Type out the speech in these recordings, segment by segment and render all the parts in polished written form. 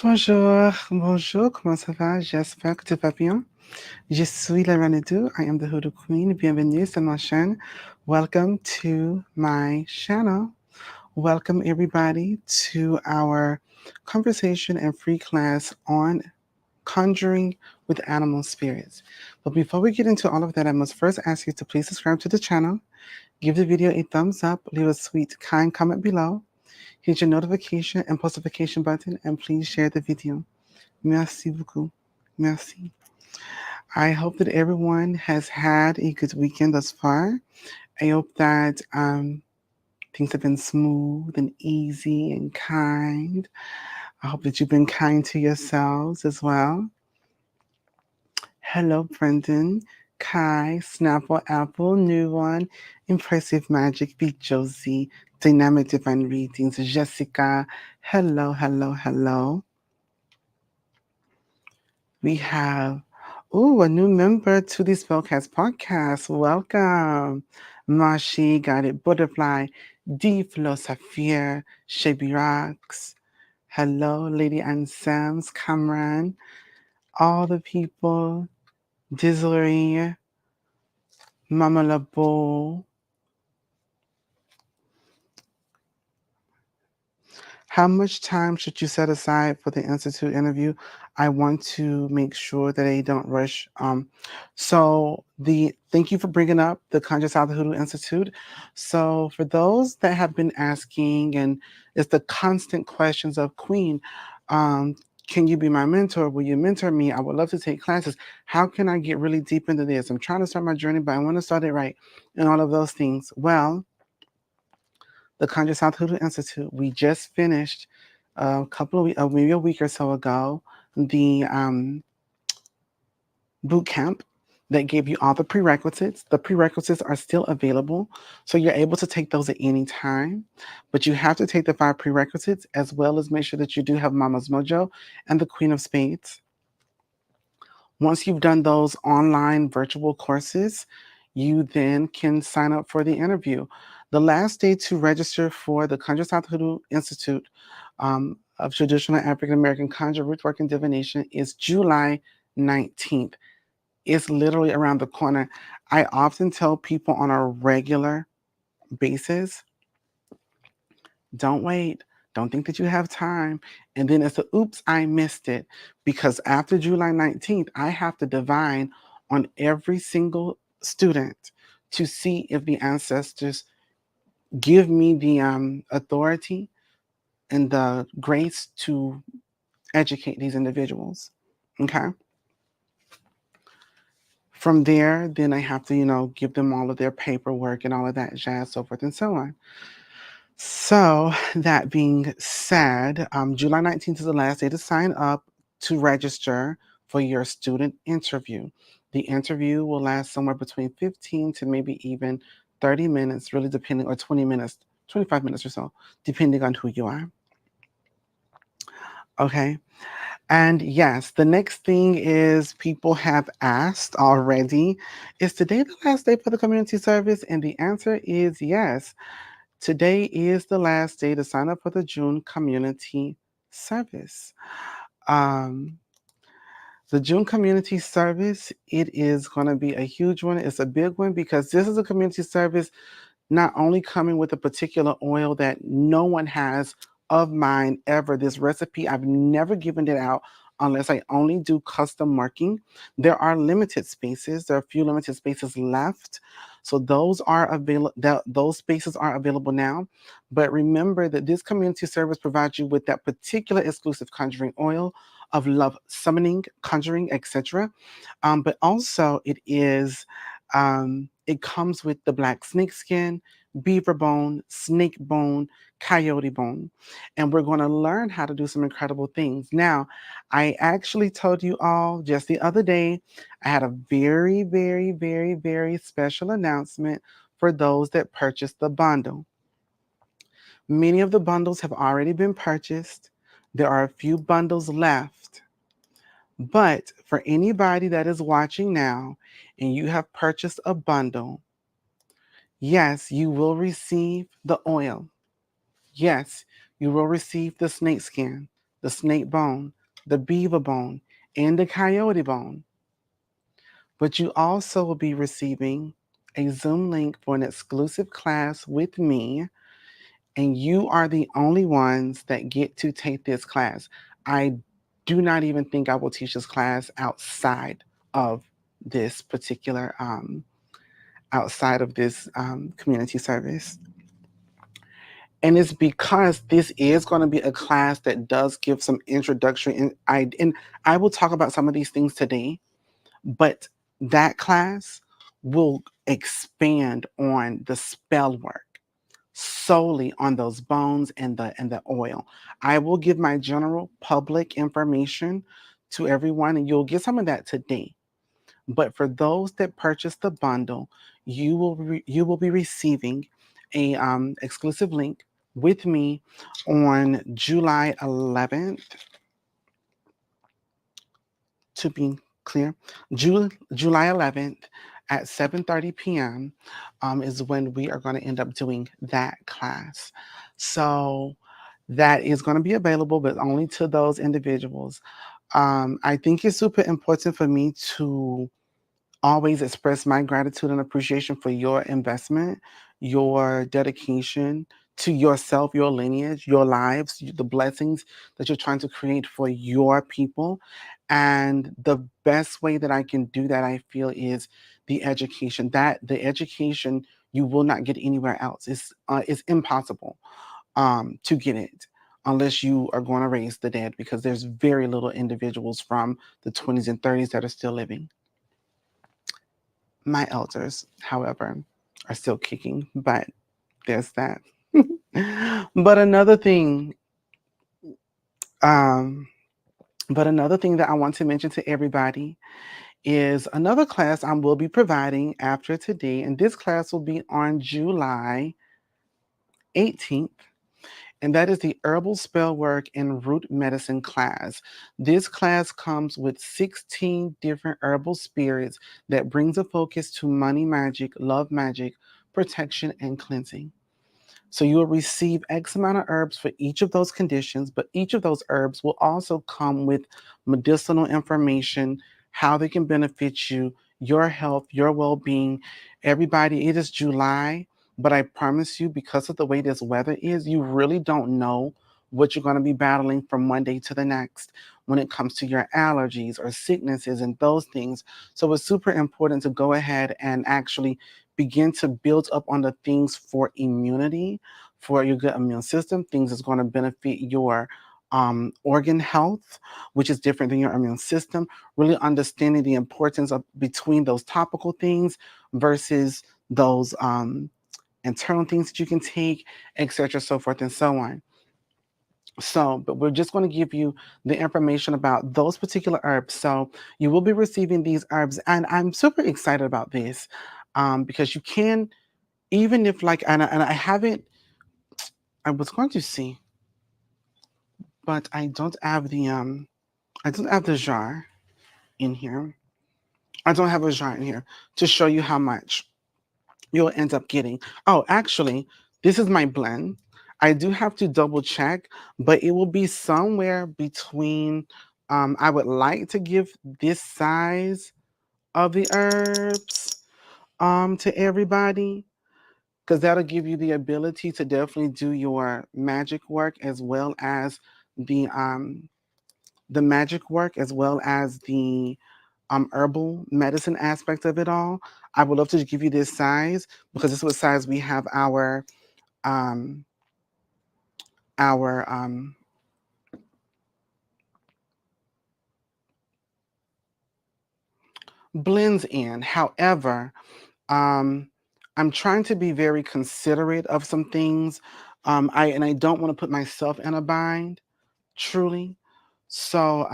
Bonjour, bonjour, comment ça va? J'espère que tu vas bien. Je suis la Reine Deux. I am the Hoodoo Queen. Bienvenue sur ma chaîne. Welcome to my channel. Welcome everybody to our conversation and free class on conjuring with animal spirits. But before we get into all of that, I must first ask you to please subscribe to the channel, give the video a thumbs up, leave a sweet, kind comment below, hit your notification and postification button, and please share the video. Merci beaucoup. Merci. I hope that everyone has had a good weekend thus far. I hope that things have been smooth and easy and kind. I hope that you've been kind to yourselves as well. Hello, Brendan, Kai, Snapple, Apple, New One, Impressive Magic, Beat Josie, Dynamic Divine Readings, Jessica. Hello, hello, hello. We have, a new member to the Spellcast podcast. Welcome. Mashi, Got It, Butterfly, D Flo Saphir, Shaby Rocks. Hello, Lady Ann Sams, Cameron, all the people, Dizzlery, Mama Labo. How much time should you set aside for the Institute interview? I want to make sure that they don't rush. Thank you for bringing up the Conjure South Hoodoo Institute. So for those that have been asking, and it's the constant questions of Queen, can you be my mentor? Will you mentor me? I would love to take classes. How can I get really deep into this? I'm trying to start my journey, but I want to start it right, and all of those things. Well, the Conjure South Hoodoo Institute, we just finished a couple of weeks, maybe a week or so ago, the boot camp that gave you all the prerequisites. The prerequisites are still available, so you're able to take those at any time, but you have to take the 5 prerequisites as well as make sure that you do have Mama's Mojo and the Queen of Spades. Once you've done those online virtual courses, you then can sign up for the interview. The last day to register for the Conjure South Hoodoo Institute of Traditional African American Conjure, Rootwork, and Divination is July 19th. It's literally around the corner. I often tell people on a regular basis, don't wait. Don't think that you have time. And then it's a oops, I missed it. Because after July 19th, I have to divine on every single student to see if the ancestors give me the authority and the grace to educate these individuals. Okay. From there, then I have to, give them all of their paperwork and all of that jazz, so forth and so on. So, that being said, July 19th is the last day to sign up to register for your student interview. The interview will last somewhere between 15 to maybe even 30 minutes, really depending, or 20 minutes, 25 minutes or so, depending on who you are. Okay. And yes, the next thing is people have asked already, is today the last day for the community service? And the answer is yes. Today is the last day to sign up for the June community service. The June community service, it is going to be a huge one. It's a big one because this is a community service not only coming with a particular oil that no one has of mine ever. This recipe, I've never given it out unless I only do custom marking. There are limited spaces. There are a few limited spaces left. So those are available. Those spaces are available now. But remember that this community service provides you with that particular exclusive conjuring oil of love, summoning, conjuring, etc. But also it comes with the black snake skin, beaver bone, snake bone, coyote bone. And we're going to learn how to do some incredible things. Now, I actually told you all just the other day, I had a very, very, very, very special announcement for those that purchased the bundle. Many of the bundles have already been purchased. There are a few bundles left. But for anybody that is watching now and you have purchased a bundle, yes, you will receive the oil. Yes, you will receive the snake skin, the snake bone, the beaver bone, and the coyote bone. But you also will be receiving a Zoom link for an exclusive class with me, and you are the only ones that get to take this class. I do not even think I will teach this class outside of this particular community service. And it's because this is going to be a class that does give some introductory, and I will talk about some of these things today, but that class will expand on the spell work solely on those bones and the oil. I will give my general public information to everyone, and you'll get some of that today. But for those that purchase the bundle, you will be receiving a exclusive link with me on July 11th. To be clear, July 11th at 7:30 p.m. Is when we are going to end up doing that class. So that is going to be available, but only to those individuals. I think it's super important for me to always express my gratitude and appreciation for your investment, your dedication to yourself, your lineage, your lives, the blessings that you're trying to create for your people. And the best way that I can do that, I feel, is the education. That the education you will not get anywhere else. It's impossible to get it unless you are going to raise the dead, because there's very little individuals from the 20s and 30s that are still living. My elders, however, are still kicking, but there's that. But another thing, um, but another thing that I want to mention to everybody is another class I will be providing after today, and this class will be on July 18th. And that is the Herbal Spell Work and Root Medicine class. This class comes with 16 different herbal spirits that brings a focus to money magic, love magic, protection, and cleansing. So you will receive X amount of herbs for each of those conditions, but each of those herbs will also come with medicinal information, how they can benefit you, your health, your well-being. Everybody, it is July, but I promise you, because of the way this weather is, you really don't know what you're going to be battling from one day to the next when it comes to your allergies or sicknesses and those things. So it's super important to go ahead and actually begin to build up on the things for immunity, for your good immune system, things that's going to benefit your organ health, which is different than your immune system. Really understanding the importance of between those topical things versus those internal things that you can take, etc., so forth and so on. So, but we're just going to give you the information about those particular herbs. So you will be receiving these herbs, and I'm super excited about this because you can, even if like, and I haven't, I was going to see, but I don't have the jar in here. I don't have a jar in here to show you how much you'll end up getting. Oh, actually, this is my blend. I do have to double check, but it will be somewhere between, I would like to give this size of the herbs to everybody, because that'll give you the ability to definitely do your magic work as well as the magic work as well as the herbal medicine aspect of it all. I would love to give you this size because this is what size we have um, our blends in. However, um, I'm trying to be very considerate of some things. I don't want to put myself in a bind, truly. So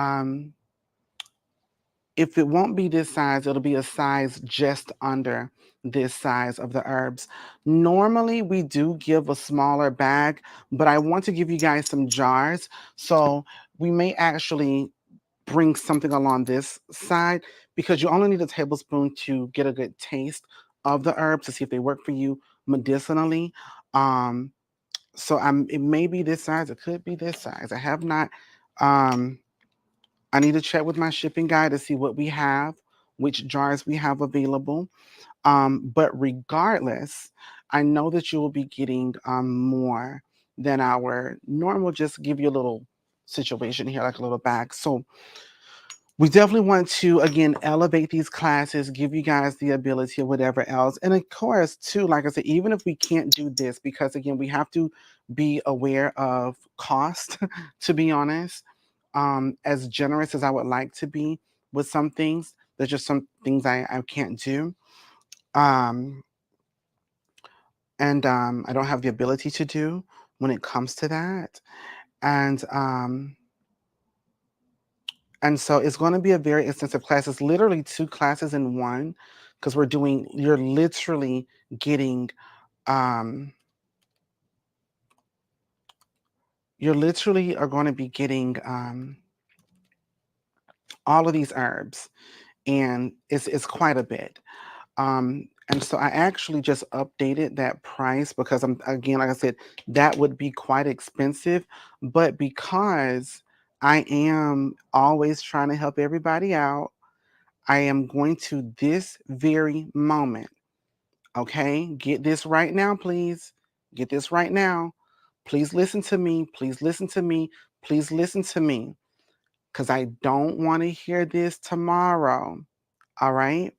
if it won't be this size, it'll be a size just under this size of the herbs. Normally, we do give a smaller bag, but I want to give you guys some jars. So we may actually bring something along this side because you only need a tablespoon to get a good taste of the herbs to see if they work for you medicinally. So it may be this size, it could be this size. I have not I need to check with my shipping guy to see what we have, which jars we have available. But regardless, I know that you will be getting more than our normal, just give you a little situation here, like a little bag. So we definitely want to, again, elevate these classes, give you guys the ability or whatever else. And of course, too, like I said, even if we can't do this, because again, we have to be aware of cost, to be honest. As generous as I would like to be with some things, there's just some things I can't do. Um, and I don't have the ability to do when it comes to that. And and so it's going to be a very extensive class. It's literally 2 classes in one, because you're literally getting, um, you're literally are going to be getting all of these herbs, and it's quite a bit. And so I actually just updated that price because I'm, again, like I said, that would be quite expensive. But because I am always trying to help everybody out, I am going to this very moment, okay? Get this right now, please. Get this right now. Please listen to me. Please listen to me. Please listen to me. Because I don't want to hear this tomorrow. All right?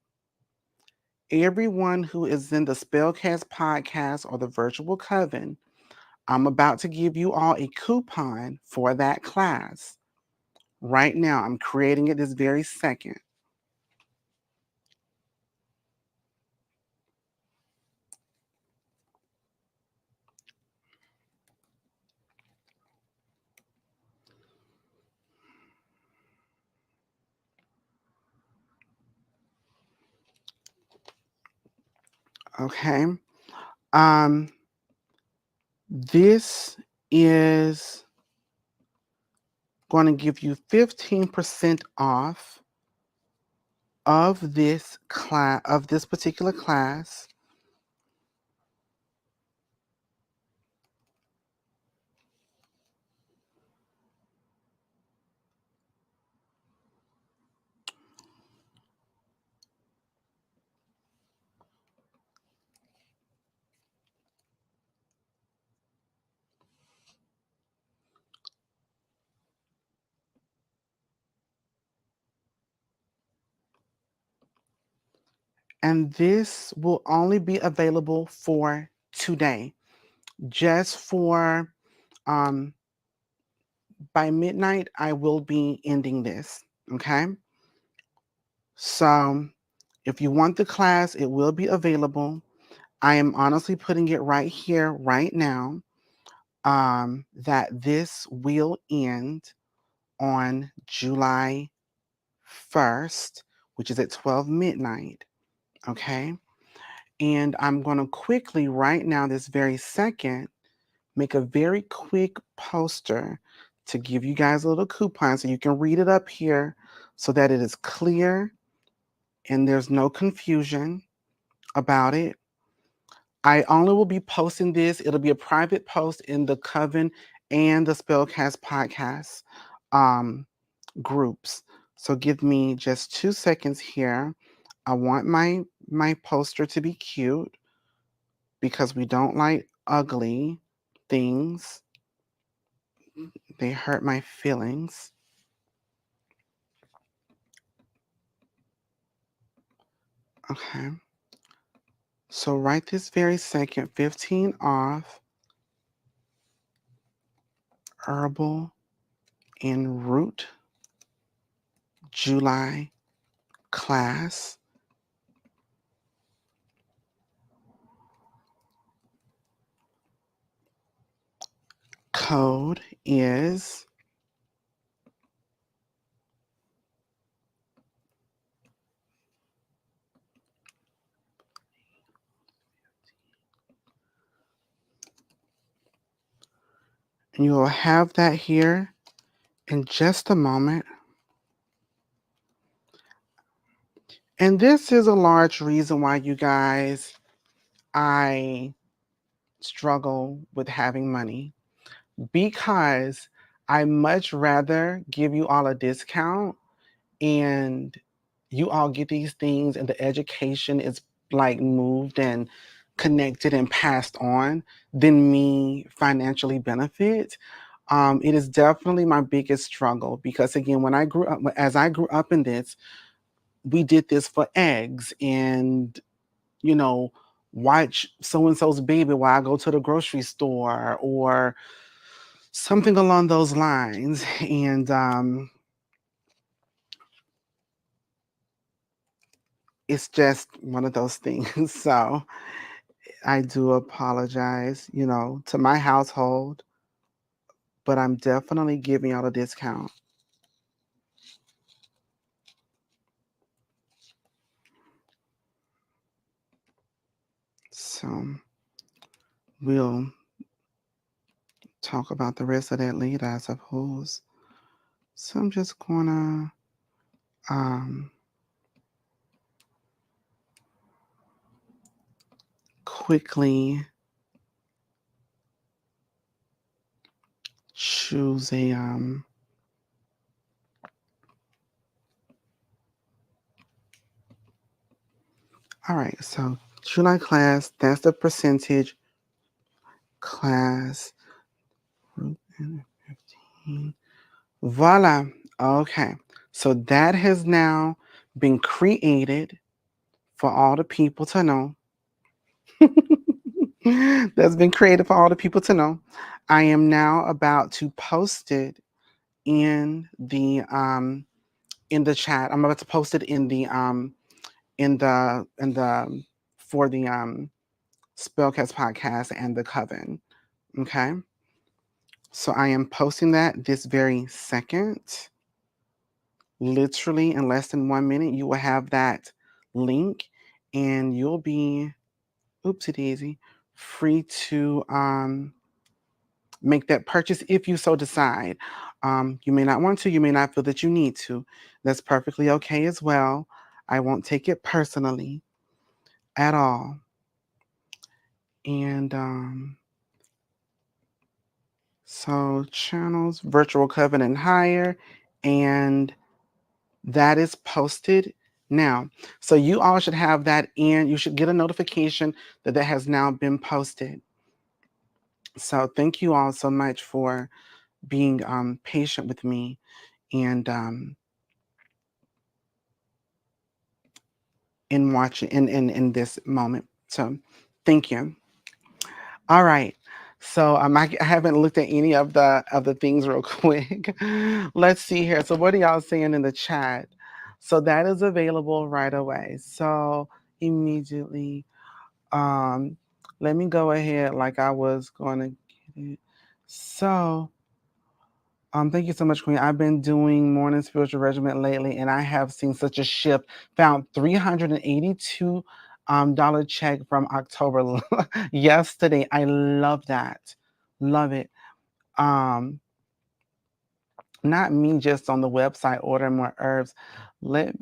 Everyone who is in the Spellcast podcast or the virtual coven, I'm about to give you all a coupon for that class. Right now, I'm creating it this very second. Okay. Um, this is going to give you 15% off of this particular class. And this will only be available for today. Just for by midnight, I will be ending this. Okay. So if you want the class, it will be available. I am honestly putting it right here, right now, that this will end on July 1st, which is at 12 midnight. Okay. And I'm going to quickly, right now, this very second, make a very quick poster to give you guys a little coupon so you can read it up here so that it is clear and there's no confusion about it. I only will be posting this. It'll be a private post in the Coven and the Spellcast podcast groups. So give me just 2 seconds here. I want my poster to be cute because we don't like ugly things. They hurt my feelings. Okay. So right this very second, 15 off Herbal and Root July class. Code is and you will have that here in just a moment. And this is a large reason why, you guys, I struggle with having money, because I much rather give you all a discount and you all get these things and the education is like moved and connected and passed on than me financially benefit. It is definitely my biggest struggle because again, when I grew up, as I grew up in this, we did this for eggs and, you know, watch so and so's baby while I go to the grocery store or something along those lines. And it's just one of those things. So I do apologize, you know, to my household, but I'm definitely giving y'all a discount. So we'll talk about the rest of that later, I suppose. So I'm just gonna quickly choose a all right, so July class, that's the percentage class group and 15. Voila. Okay. So that has now been created for all the people to know. That's been created for all the people to know. I am now about to post it in the chat. I'm about to post it in the for the Spellcast podcast and the Coven. Okay. So I am posting that this very second. Literally in less than 1 minute, you will have that link and you'll be oopsie daisy free to make that purchase if you so decide. You may not want to, you may not feel that you need to. That's perfectly okay as well. I won't take it personally at all. And so channels, virtual coven and higher, and that is posted now. So you all should have that in. You should get a notification that that has now been posted. So thank you all so much for being patient with me and in watching in this moment. So thank you. All right. So I haven't looked at any of the things real quick. Let's see here. So what are y'all saying in the chat? So that is available right away. So immediately, um, let me go ahead like I was going to get it. So thank you so much, Queen. I've been doing morning spiritual regimen lately, and I have seen such a shift. Found $382 dollar check from October yesterday. I love that. Love it. Um, Not me just on the website ordering more herbs. Let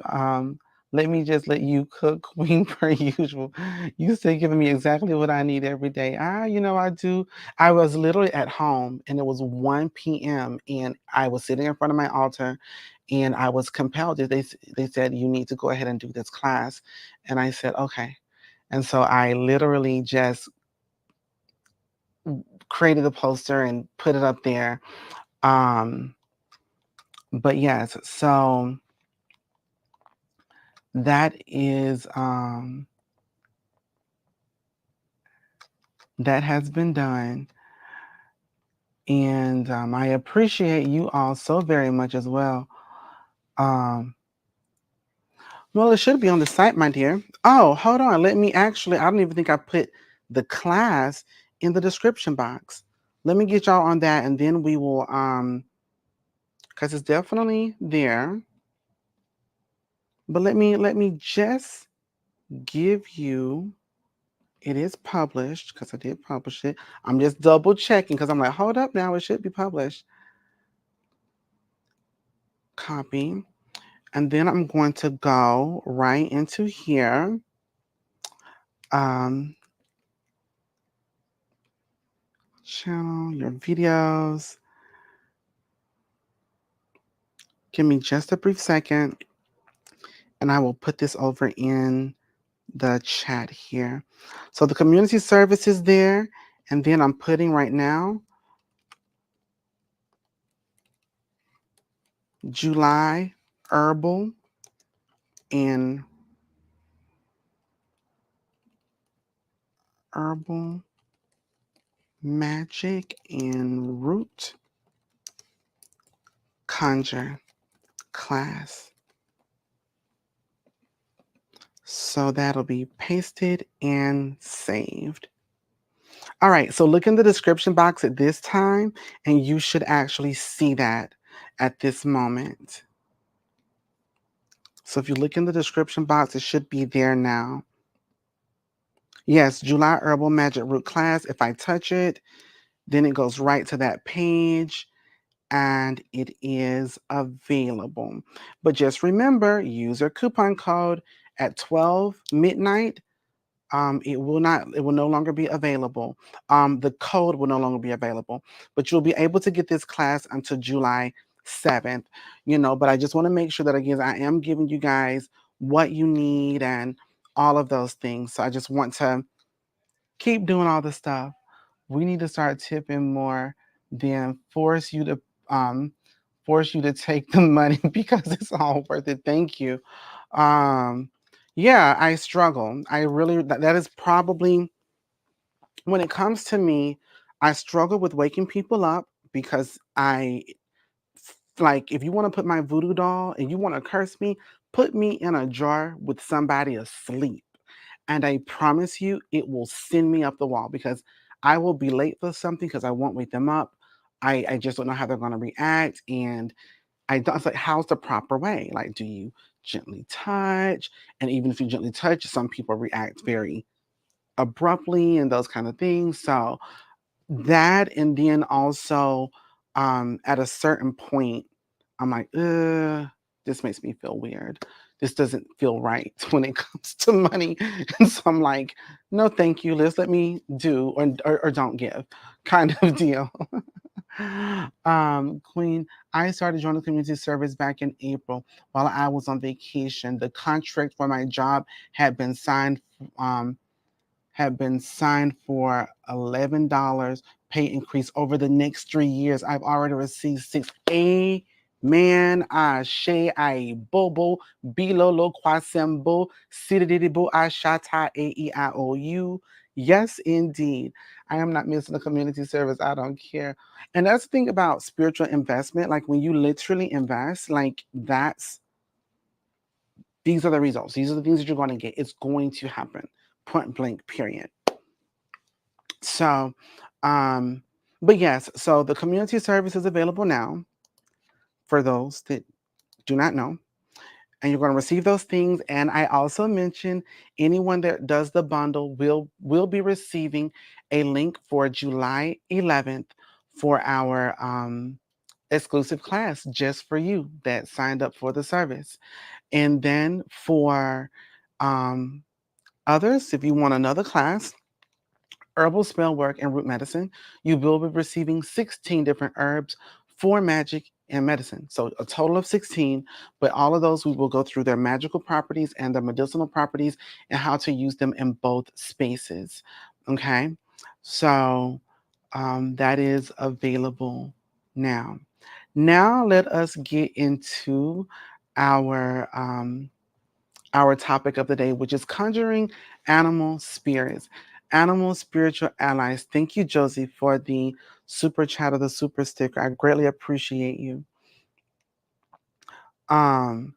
let me just let you cook, Queen, per usual. You still giving me exactly what I need every day. You know, I do. I was literally at home and it was 1 p.m. and I was sitting in front of my altar and I was compelled. They said you need to go ahead and do this class. And I said, okay. And so I literally just created a poster and put it up there. But yes, so that is that has been done, and I appreciate you all so very much as well. Um, well, it should be on the site, my dear. Oh, hold on. Let me actually. I don't even think I put the class in the description box. Let me get y'all on that, and then we will because it's definitely there. But let me just give you. It is published because I did publish it. I'm just double checking because I'm like, hold up now, it should be published. Copy. And then I'm going to go right into here. Um, Channel, your videos. Give me just a brief second, and I will put this over in the chat here. So the community service is there, and then I'm putting right now July Herbal and Herbal Magic and Root Conjure class. So that'll be pasted and saved. All right, so look in the description box at this time, and you should actually see that at this moment. So if you look in the description box, it should be there now. Yes, July Herbal Magic Root class. If I touch it, then it goes right to that page and it is available. But just remember, use your coupon code at 12 midnight. It will no longer be available. The code will no longer be available, but you'll be able to get this class until July 7th, but I just want to make sure that, again, I am giving you guys what you need and all of those things. So I just want to keep doing all the stuff. We need to start tipping more than um force you to take the money because it's all worth it. Thank you. Um yeah, I struggle. I really that is probably when it comes to me, I struggle with waking people up because like if you want to put my voodoo doll and you want to curse me, put me in a jar with somebody asleep. And I promise you, it will send me up the wall because I will be late for something because I won't wake them up. I just don't know how they're going to react. And I don't, it's like, how's the proper way? Like, do you gently touch? And even if you gently touch, some people react very abruptly and those kind of things. So that, and then also at a certain point, I'm like, this makes me feel weird. This doesn't feel right when it comes to money. And so I'm like, no, thank you. Let me do or don't give kind of deal. Queen, I started joining community service back in April while I was on vacation. The contract for my job had been signed um, for $11 pay increase over the next 3 years. I've already received six. Amen. Ashe, I bobo, bilolo kwasembo, sididibo ashata eiou. Yes, indeed. I am not missing a community service. I don't care. And that's the thing about spiritual investment. Like when you literally invest, like these are the results. These are the things that you're going to get. It's going to happen. Point blank, period. So, but yes, so the community service is available now for those that do not know. And you're going to receive those things. And I also mentioned anyone that does the bundle will be receiving a link for July 11th for our exclusive class just for you that signed up for the service. And then for others, if you want another class, herbal spell work and root medicine, you will be receiving 16 different herbs for magic and medicine. So a total of 16, but all of those we will go through their magical properties and their medicinal properties and how to use them in both spaces. Okay, so that is available now. Now let us get into our topic of the day, which is conjuring animal spirits, animal spiritual allies. Thank you, Josie, for the super chat or the super sticker. I greatly appreciate you. Um,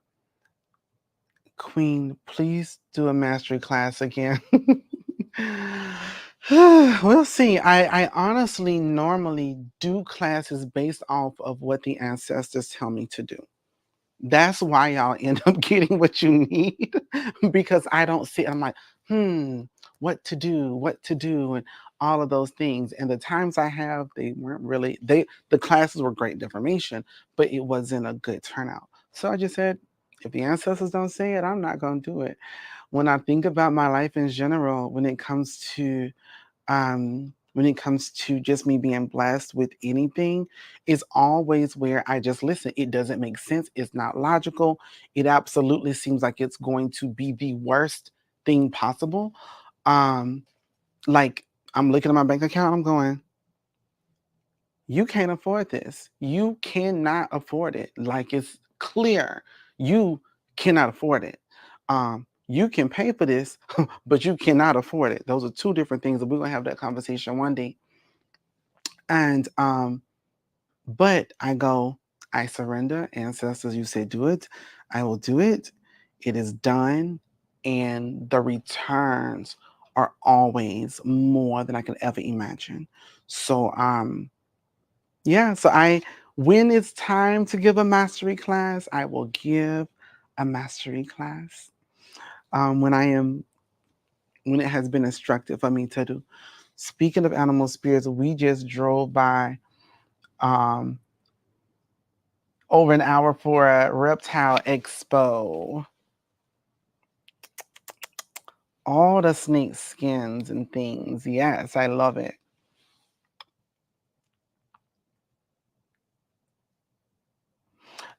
Queen, please do a mastery class again. We'll see. I honestly normally do classes based off of what the ancestors tell me to do. That's why y'all end up getting what you need because I don't see. I'm like, what to do, and all of those things. And the times I have, they weren't really. The classes were great information, but it wasn't a good turnout. So I just said, if the ancestors don't say it, I'm not gonna do it. When I think about my life in general, when it comes to when it comes to just me being blessed with anything is always where I just listen. It doesn't make sense. It's not logical. It absolutely seems like it's going to be the worst thing possible. Um, like I'm looking at my bank account, I'm going, you can't afford this. You cannot afford it. Like it's clear. You cannot afford it. You can pay for this, but you cannot afford it. Those are two different things, and we're gonna have that conversation one day. And but I go, I surrender, ancestors, you say do it, I will do it. It is done, and the returns are always more than I could ever imagine. So yeah, so when it's time to give a mastery class, I will give a mastery class. When when it has been instructed for me to do. Speaking of animal spirits, we just drove by um, over an hour for a reptile expo. All the snake skins and things. Yes, I love it.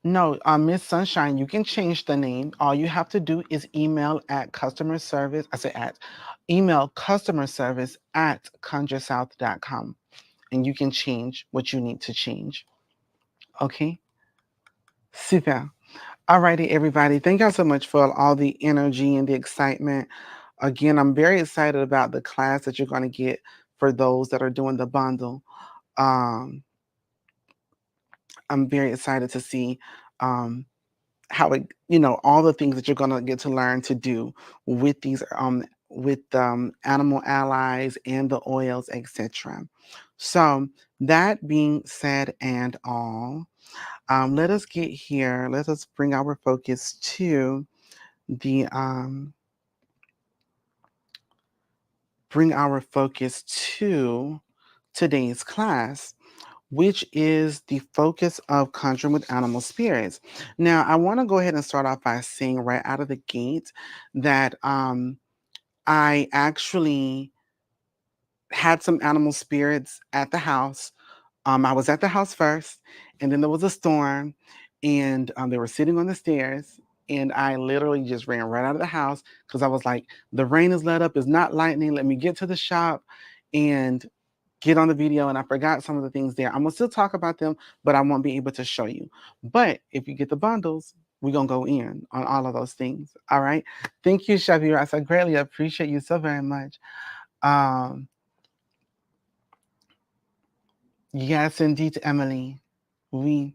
No, Miss Sunshine, you can change the name. All you have to do is email at customer service. I say at email customer service at conjuresouth.com, and you can change what you need to change. Okay, super. Alrighty, everybody. Thank y'all so much for all the energy and the excitement. Again, I'm very excited about the class that you're going to get for those that are doing the bundle. Um, I'm very excited to see um, how it, all the things that you're going to get to learn to do with these animal allies and the oils, etc. So that being said and all, let us get here. Let us bring our focus to the bring our focus to today's class, which is the focus of conjuring with animal spirits. Now, I want to go ahead and start off by saying right out of the gate that I actually had some animal spirits at the house. I was at the house first, and then there was a storm, and they were sitting on the stairs, and I literally just ran right out of the house because I was like, the rain is let up, it's not lightning. Let me get to the shop and get on the video. And I forgot some of the things there. I'm gonna still talk about them, but I won't be able to show you. But if you get the bundles, we're gonna go in on all of those things. All right. Thank you, Shavira. I greatly appreciate you so very much. Um, yes, indeed, Emily. We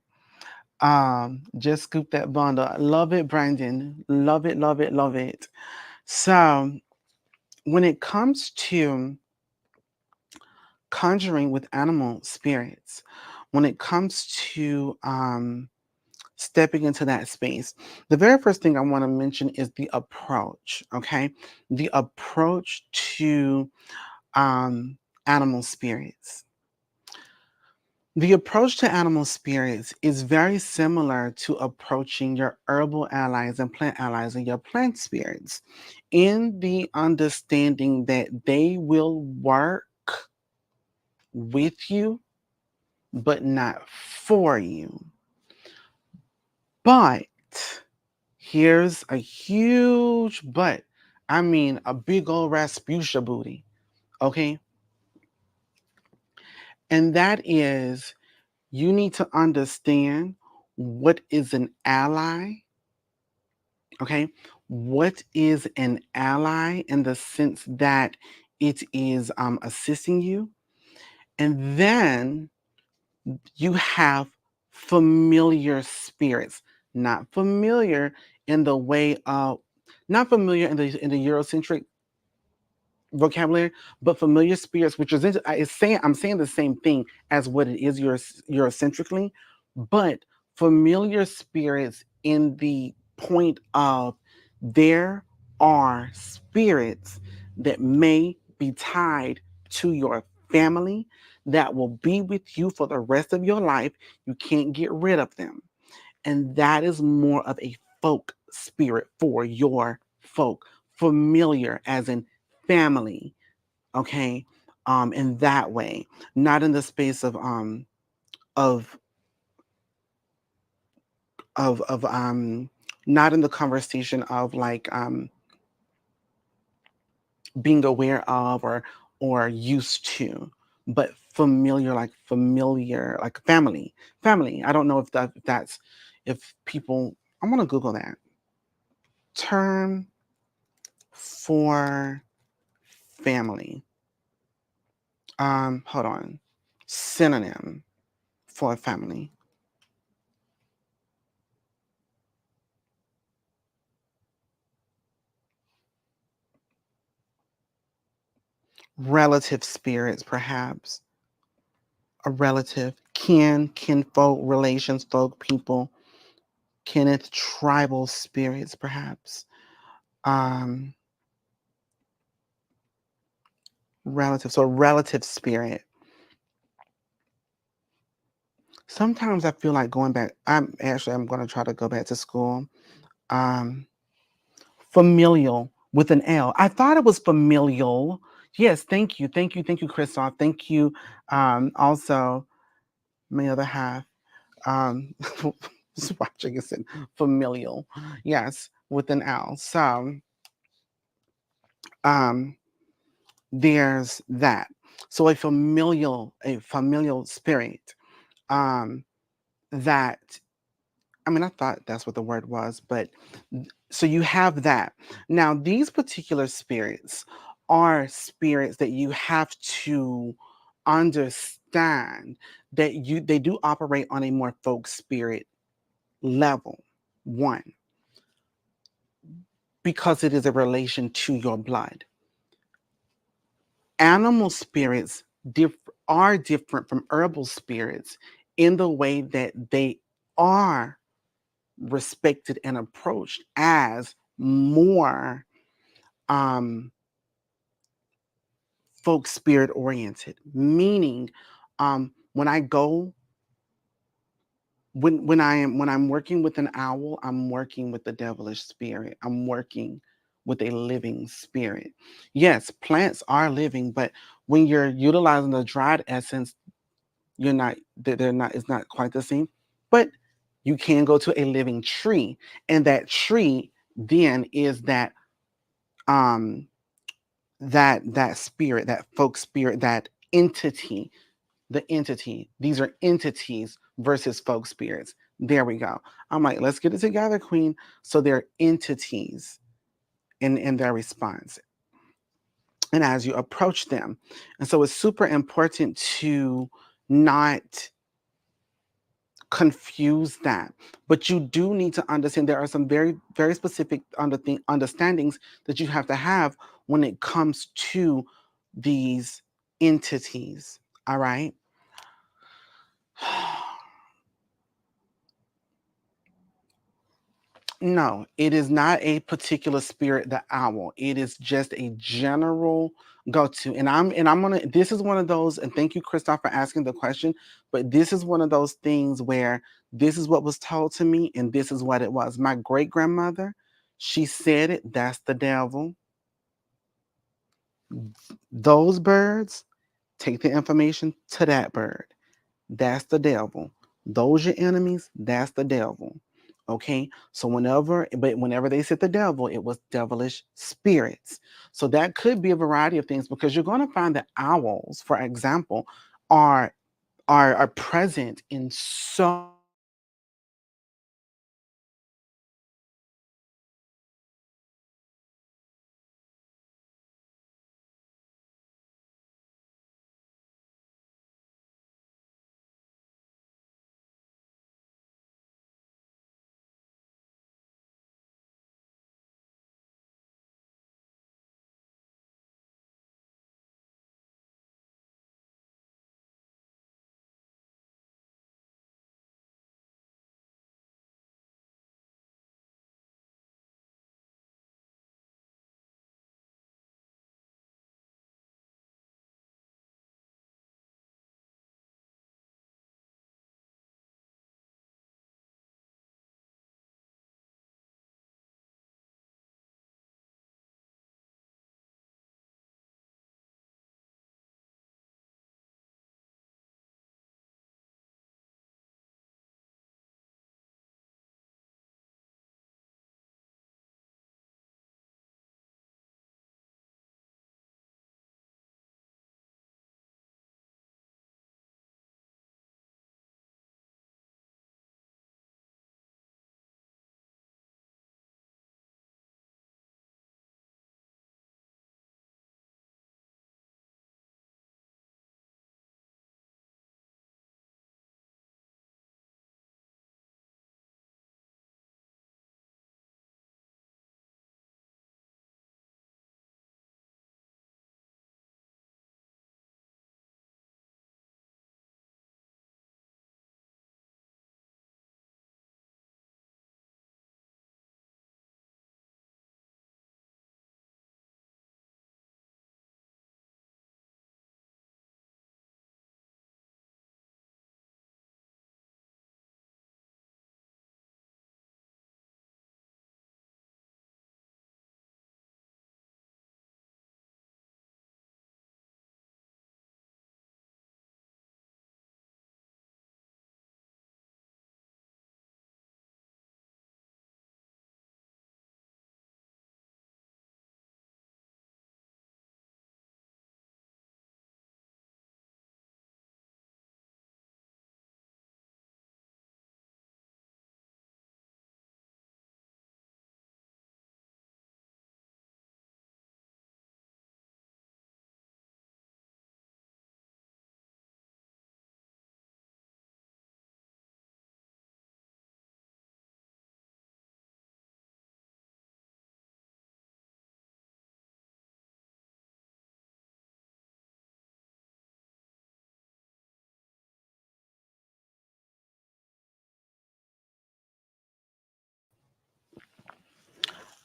just scoop that bundle. Love it, Brandon. Love it, love it, love it. So when it comes to conjuring with animal spirits, when it comes to stepping into that space, the very first thing I want to mention is the approach. Okay, the approach to animal spirits. The approach to animal spirits is very similar to approaching your herbal allies and plant allies and your plant spirits, in the understanding that they will work with you, but not for you. But here's a huge but. I mean, a big old Rasputia booty. Okay. And that is, you need to understand what is an ally. Okay. What is an ally in the sense that it is assisting you? And then you have familiar spirits, not familiar in the way of, not familiar in the Eurocentric vocabulary, but familiar spirits, which is saying, I'm saying the same thing as what it is Eurocentrically, but familiar spirits in the point of there are spirits that may be tied to your family that will be with you for the rest of your life. You can't get rid of them. And that is more of a folk spirit for your folk. Familiar as in family. Okay. in that way, not in the space of of not in the conversation of like being aware of or used to, but familiar, like familiar, like family. I don't know if that's if people. I'm gonna Google that term for family. Hold on. Synonym for family. Relative spirits, perhaps. A relative, kinfolk, relations, folk, people, kineth, tribal spirits, perhaps. Um, Relative, so relative spirit. Sometimes I feel like going back. I'm going to try to go back to school. Um, Familial with an L. I thought it was familial. Yes, thank you, Christoph. Thank you. Also, my other half. Was watching us in familial. Yes, with an L. So, um, there's that. So a familial spirit. Um, that I mean, I thought that's what the word was, but so you have that. Now, these particular spirits are spirits that you have to understand that they do operate on a more folk spirit level. One, because it is a relation to your blood. Animal spirits are different from herbal spirits in the way that they are respected and approached as more um, folk spirit oriented. Meaning, when I go when I'm working with an owl, I'm working with the devilish spirit. I'm working with a living spirit. Yes, plants are living, but when you're utilizing the dried essence, they're not it's not quite the same. But you can go to a living tree, and that tree then is um that spirit, that folk spirit, that entity, the entity. These are entities versus folk spirits. There we go. I'm like, let's get it together, Queen. So they're entities in their response. And as you approach them. And so it's super important to not confuse that. But you do need to understand there are some very, very specific understandings that you have to have when it comes to these entities. All right. No, it is not a particular spirit, the owl. It is just a general go-to. And I'm gonna this is one of those, and thank you, Christoph, for asking the question, but this is one of those things where this is what was told to me, and this is what it was. My great grandmother, she said it, that's the devil. Those birds, take the information to that bird. That's the devil. Those your enemies, that's the devil. Okay. So whenever they said the devil, it was devilish spirits. So that could be a variety of things because you're going to find that owls, for example, are are present in so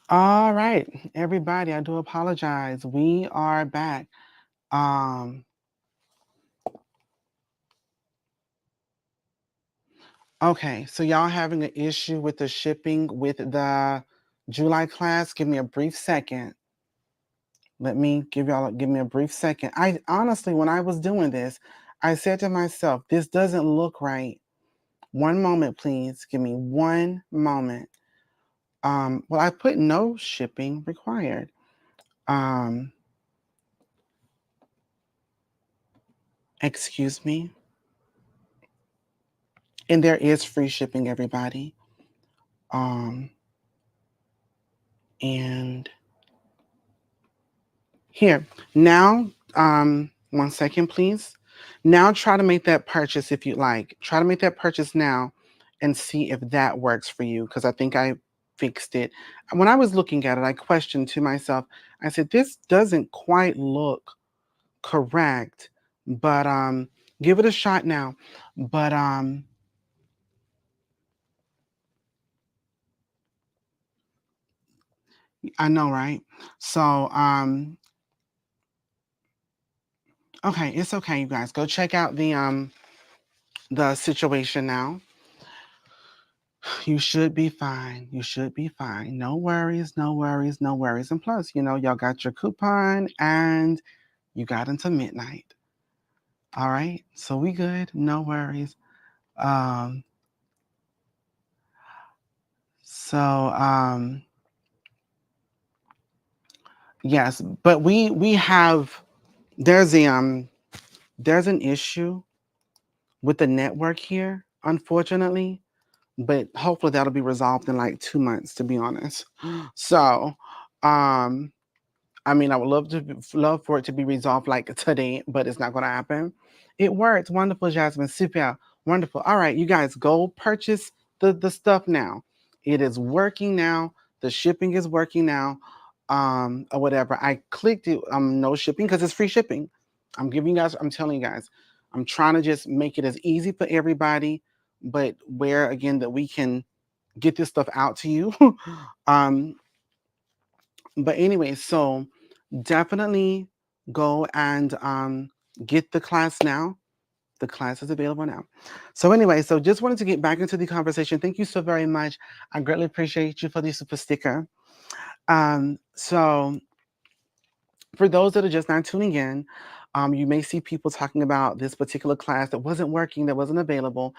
All right, everybody, I do apologize. We are back. Um, okay, so y'all having an issue with the shipping with the July class? Give me a brief second. Let me give me a brief second. I honestly, when I was doing this, I said to myself, this doesn't look right. One moment, please. Give me one moment. Well, I put no shipping required. Um, excuse me. And there is free shipping, everybody. Um, and here, now, 1 second, please. Now try to make that purchase if you like. Try to make that purchase now and see if that works for you, because I think I fixed it. When I was looking at it, I questioned to myself, I said, this doesn't quite look correct, but give it a shot now. But I know, right? So okay, it's okay, you guys. Go check out the situation now. You should be fine. You should be fine. No worries, no worries, no worries. And plus, y'all got your coupon and you got until midnight. All right. So we good. No worries. Um, so yes, but we have there's a there's an issue with the network here, unfortunately. But hopefully that'll be resolved in like 2 months, to be honest. So, um, I mean, I would love for it to be resolved like today, but it's not going to happen. It works. Wonderful, Jasmine. Super. Wonderful. All right, you guys, go purchase the stuff now. It is working now. The shipping is working now. Or whatever. I clicked it. No shipping because it's free shipping. I'm telling you guys. I'm trying to just make it as easy for everybody, but where again that we can get this stuff out to you. um, but anyway, so definitely go and get the class now. The class is available now. So anyway, so just wanted to get back into the conversation. Thank you so very much. I greatly appreciate you for the super sticker. So for those that are just not tuning in, you may see people talking about this particular class that wasn't working, that wasn't available.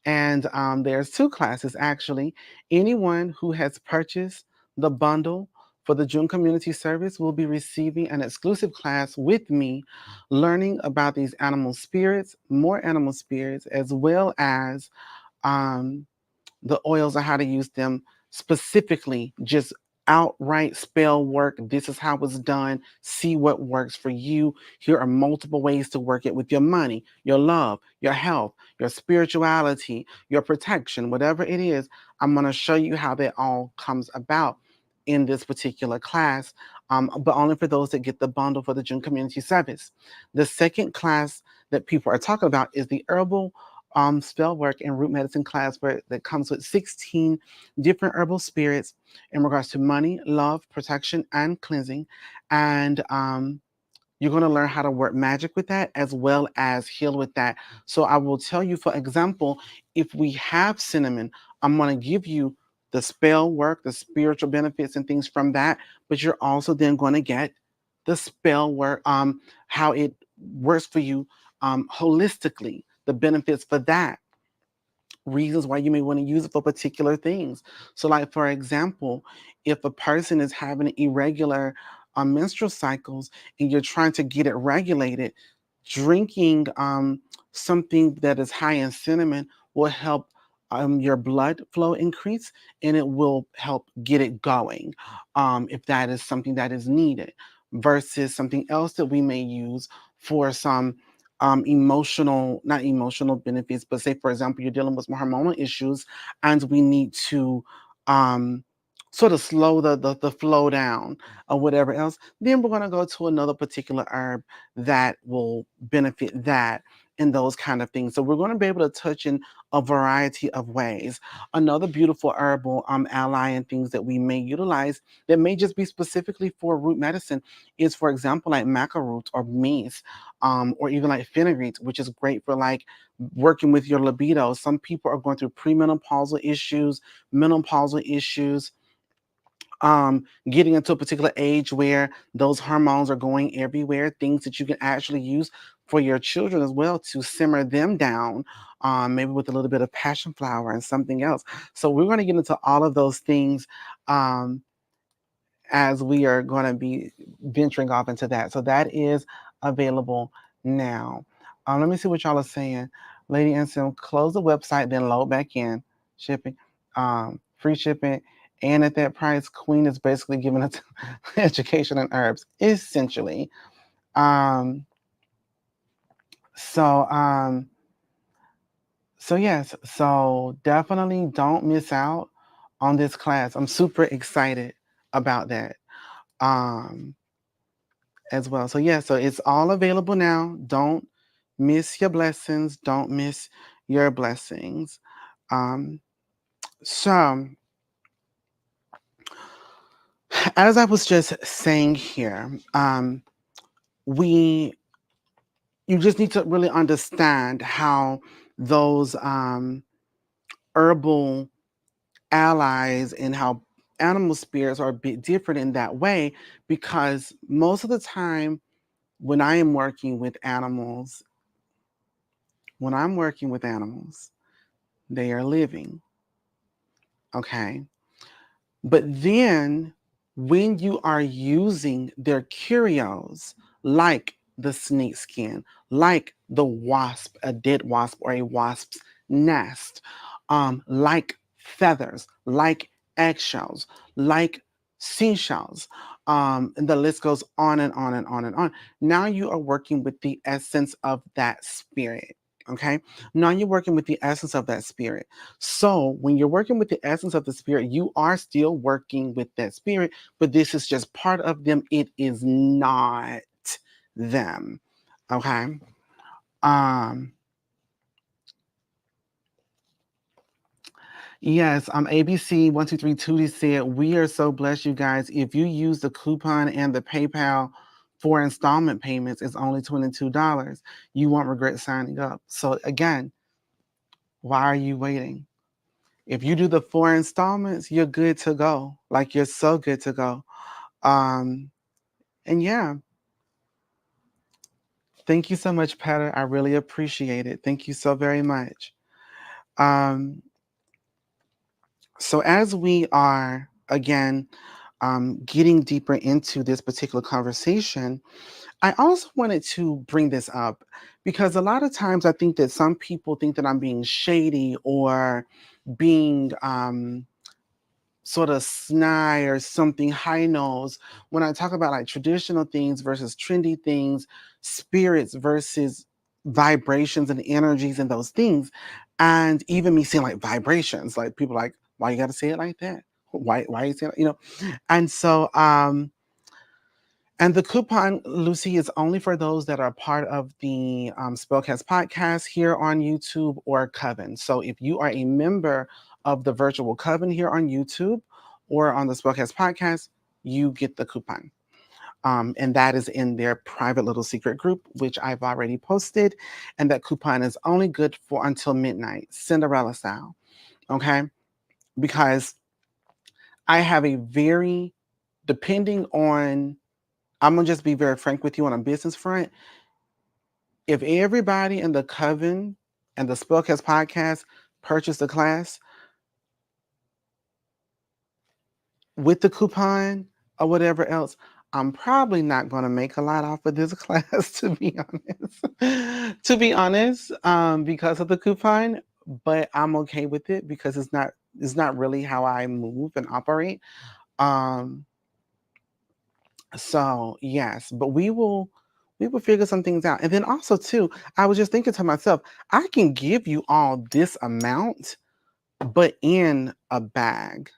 And there's two classes actually. Anyone who has purchased the bundle for the June Community Service will be receiving an exclusive class with me, learning about these animal spirits, more animal spirits, as well as um, the oils and how to use them specifically, just outright spell work. This is how it's done. See what works for you. Here are multiple ways to work it with your money, your love, your health, your spirituality, your protection, whatever it is. I'm going to show you how that all comes about in this particular class, but only for those that get the bundle for the June Community Service. The second class that people are talking about is the Herbal spell work and root medicine class that comes with 16 different herbal spirits in regards to money, love, protection, and cleansing. And you're going to learn how to work magic with that as well as heal with that. So I will tell you, for example, if we have cinnamon, I'm going to give you the spell work, the spiritual benefits and things from that, but you're also then going to get the spell work, how it works for you holistically, the benefits for that, reasons why you may want to use it for particular things. So, like for example, if a person is having irregular menstrual cycles and you're trying to get it regulated, drinking something that is high in cinnamon will help your blood flow increase, and it will help get it going if that is something that is needed, versus something else that we may use for some not emotional benefits, but say, for example, you're dealing with some hormonal issues and we need to um, sort of slow the flow down or whatever else, then we're going to go to another particular herb that will benefit that. and those kind of things. So we're going to be able to touch in a variety of ways. Another beautiful herbal ally and things that we may utilize that may just be specifically for root medicine is, for example, like maca root or mace, or even like fenugreek, which is great for like working with your libido. Some people are going through premenopausal issues, menopausal issues, getting into a particular age where those hormones are going everywhere, things that you can actually use for your children as well to simmer them down, maybe with a little bit of passion flower and something else. So we're going to get into all of those things um, as we are going to be venturing off into that. So that is available now. Let me see what y'all are saying. Lady Anselm, close the website, then load back in. Shipping, free shipping. And at that price, Queen is basically giving us education and herbs, essentially. Um, so, um, so yes, so definitely don't miss out on this class. I'm super excited about that. Um, as well. So yeah, so it's all available now. Don't miss your blessings. Don't miss your blessings. Um, so as I was just saying here, we you just need to really understand how those herbal allies and how animal spirits are a bit different in that way, because most of the time when I am working with animals, when I'm working with animals, they are living. Okay. But then when you are using their curios, like the snake skin, like the wasp, a dead wasp or a wasp's nest, like feathers, like eggshells, like seashells, and the list goes on and on and on and on. Now you are working with the essence of that spirit. Okay. Now you're working with the essence of that spirit. So when you're working with the essence of the spirit, you are still working with that spirit, but this is just part of them. It is not them. Okay. Um, yes, ABC123 said, we are so blessed, you guys. If you use the coupon and the PayPal for installment payments, it's only $22. You won't regret signing up. So again, why are you waiting? If you do the 4 installments, you're good to go. Like you're so good to go. Um, and yeah, thank you so much, Petter. I really appreciate it. Thank you so very much. Um, so as we are again getting deeper into this particular conversation, I also wanted to bring this up because a lot of times I think that some people think that I'm being shady or being sort of snide or something high nose when I talk about like traditional things versus trendy things, spirits versus vibrations and energies and those things. And even me saying like vibrations, like people like, why you gotta say it like that? Why you saying it? And so and the coupon, Lucy, is only for those that are part of the Spellcast podcast here on YouTube or Coven. So if you are a member of the virtual Coven here on YouTube or on the Spellcast podcast, you get the coupon. And that is in their private little secret group, which I've already posted. And that coupon is only good for until midnight, Cinderella style. Okay? Because I have a very, depending on, I'm gonna just be very frank with you on a business front. If everybody in the Coven and the Spellcast podcast purchased the class with the coupon or whatever else, I'm probably not going to make a lot off of this class, to be honest. To be honest, because of the coupon, but I'm okay with it because it's not really how I move and operate. Um, So yes, but we will figure some things out. And then also too, I was just thinking to myself, I can give you all this amount, but in a bag.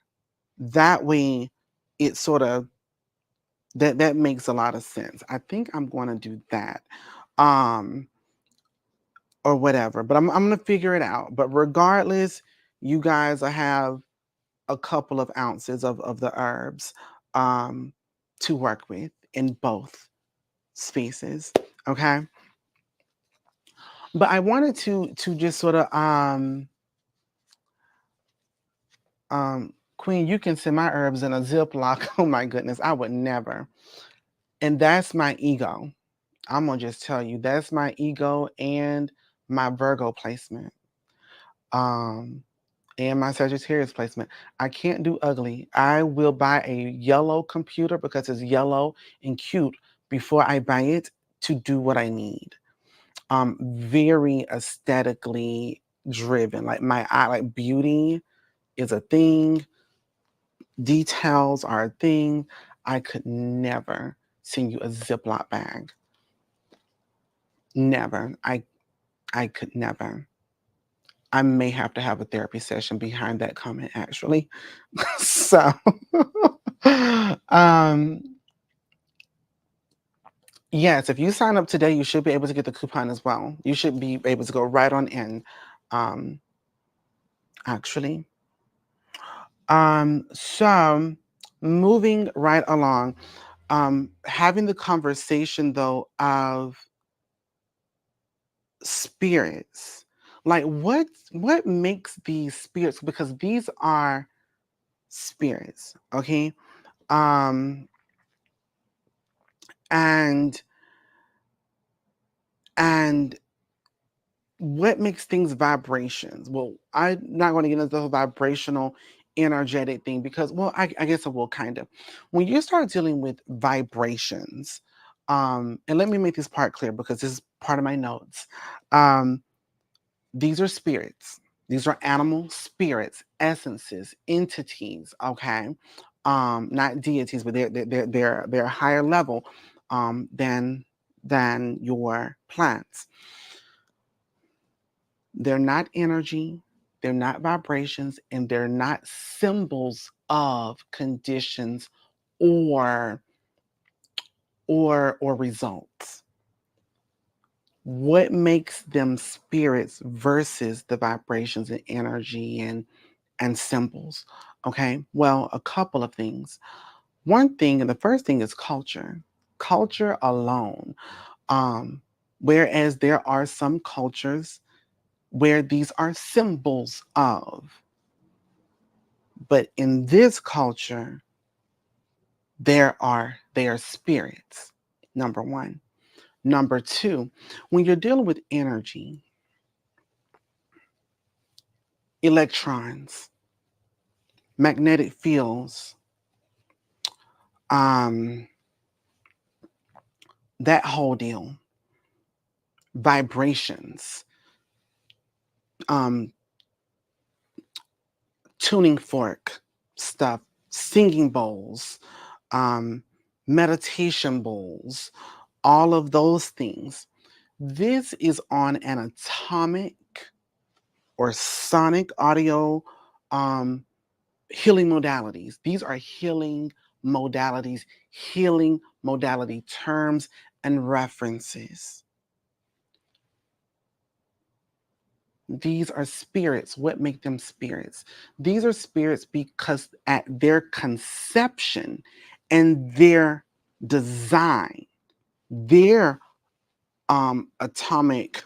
That way it sort of that makes a lot of sense. I think I'm going to do that. Um or whatever. But I'm gonna figure it out. But regardless, you guys have a couple of ounces of the herbs um, to work with in both spaces. Okay. But I wanted to just sort of Queen, you can send my herbs in a Ziploc. Oh my goodness, I would never. And that's my ego. I'm gonna just tell you, that's my ego and my Virgo placement. Um, and my Sagittarius placement. I can't do ugly. I will buy a yellow computer because it's yellow and cute before I buy it to do what I need. Very aesthetically driven. Like my eye, like beauty is a thing, details are a thing. I could never send you a Ziploc bag. Never. I could never. I may have to have a therapy session behind that comment actually. So um yes, if you sign up today, you should be able to get the coupon as well. You should be able to go right on in. Um actually. So moving right along, having the conversation though of spirits. Like what makes these spirits, because these are spirits, okay? Um and and what makes things vibrations? Well, I'm not going to get into the vibrational energetic thing because, well, I guess I will kind of. When you start dealing with vibrations, and let me make this part clear because this is part of my notes. Um, these are spirits. These are animal spirits, essences, entities. Okay, not deities, but they're a higher level than your plants. They're not energy, they're not vibrations, and they're not symbols of conditions or or results. What makes them spirits versus the vibrations and energy and symbols? Okay? Well, a couple of things. One thing, and the first thing is culture. Culture alone. Um, Whereas there are some cultures where these are symbols of. But in this culture, they are spirits. Number one. Number two, when you're dealing with energy, electrons, magnetic fields, um, that whole deal, vibrations, um, tuning fork stuff, singing bowls, um, meditation bowls, all of those things. This is on an atomic or sonic audio um, healing modalities. These are healing modalities, healing modality terms and references. These are spirits. What make them spirits? These are spirits because at their conception and their design, their atomic,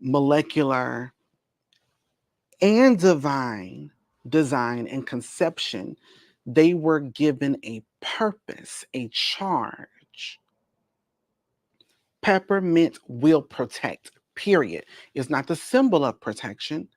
molecular, and divine design and conception, they were given a purpose, a charge. Peppermint will protect, period. It's not the symbol of protection.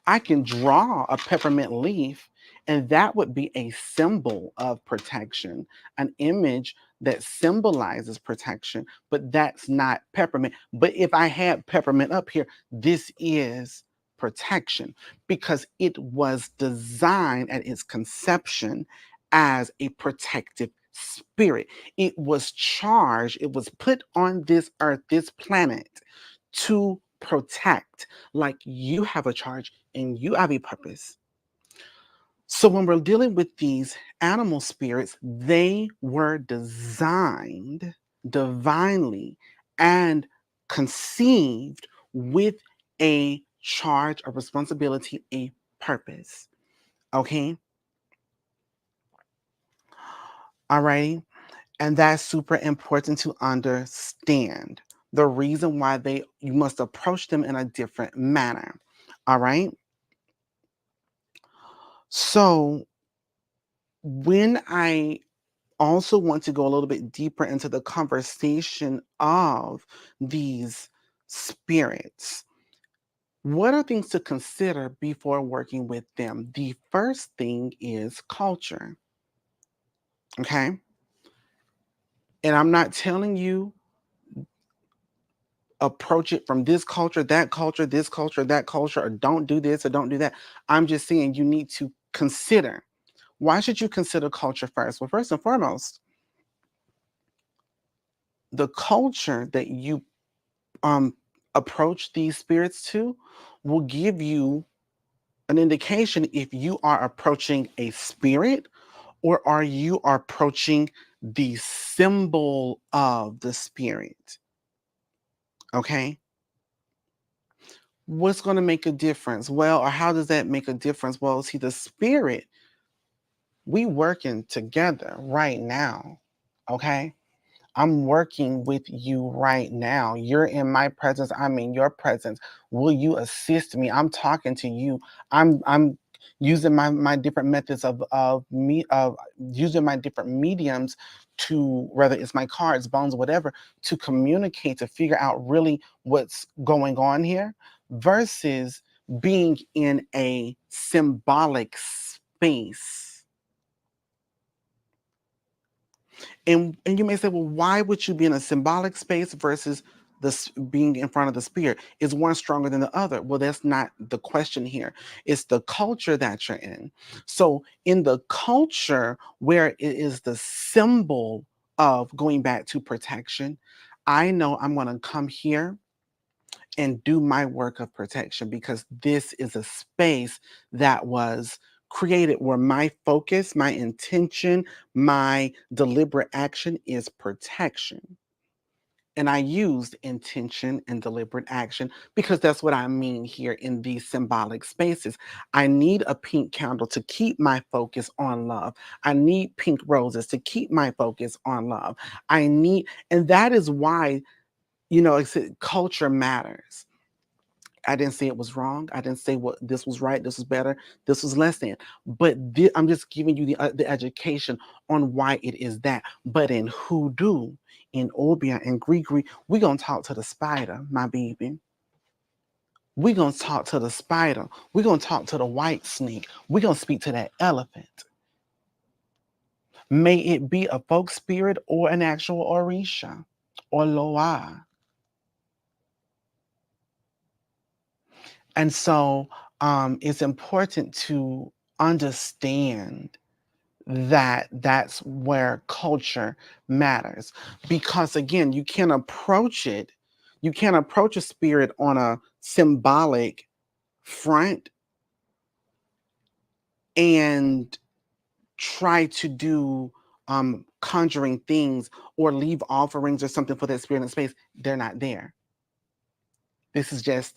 I can draw a peppermint leaf, and that would be a symbol of protection, an image that symbolizes protection, but that's not peppermint. But if I had peppermint up here, this is protection because it was designed at its conception as a protective spirit. It was charged, it was put on this earth, this planet, to protect, like you have a charge and you have a purpose. So when we're dealing with these animal spirits, they were designed divinely and conceived with a charge, a responsibility, a purpose. Okay? Alrighty? And that's super important to understand. The reason why you must approach them in a different manner. All right? So when I also want to go a little bit deeper into the conversation of these spirits, what are things to consider before working with them? The first thing is culture. Okay? And I'm not telling you approach it from this culture, that culture, this culture, that culture, or don't do this or don't do that. I'm just saying you need to consider. Why should you consider culture first? Well, first and foremost, the culture that you um, approach these spirits to will give you an indication if you are approaching a spirit or are you approaching the symbol of the spirit. Okay? What's going to make a difference? Well, or how does that make a difference? Well, see, the spirit, we working together right now. Okay? I'm working with you right now. You're in my presence. I'm in your presence. Will you assist me? I'm talking to you. I'm using my different methods of me of using my different mediums to, whether it's my cards, bones, whatever, to communicate, to figure out really what's going on here, versus being in a symbolic space. And you may say, well, why would you be in a symbolic space versus being in front of the spirit? Is one stronger than the other? Well, that's not the question here. It's the culture that you're in. So in the culture where it is the symbol of going back to protection, I know I'm going to come here and do my work of protection because this is a space that was created where my focus, my intention, my deliberate action is protection. And I used intention and deliberate action because that's what I mean here in these symbolic spaces. I need a pink candle to keep my focus on love. I need pink roses to keep my focus on love. And that is why, culture matters. I didn't say it was wrong. I didn't say what this was right, this was better, this was less than. But I'm just giving you the education on why it is that. But in hoodoo, in Obia, and Grigri, we're going to talk to the spider, my baby. We're going to talk to the spider. We're going to talk to the white snake. We're going to speak to that elephant. May it be a folk spirit or an actual Orisha or Loa. And so it's important to understand that that's where culture matters. Because again, you can't approach a spirit on a symbolic front and try to do conjuring things or leave offerings or something for that spirit in space. They're not there. This is just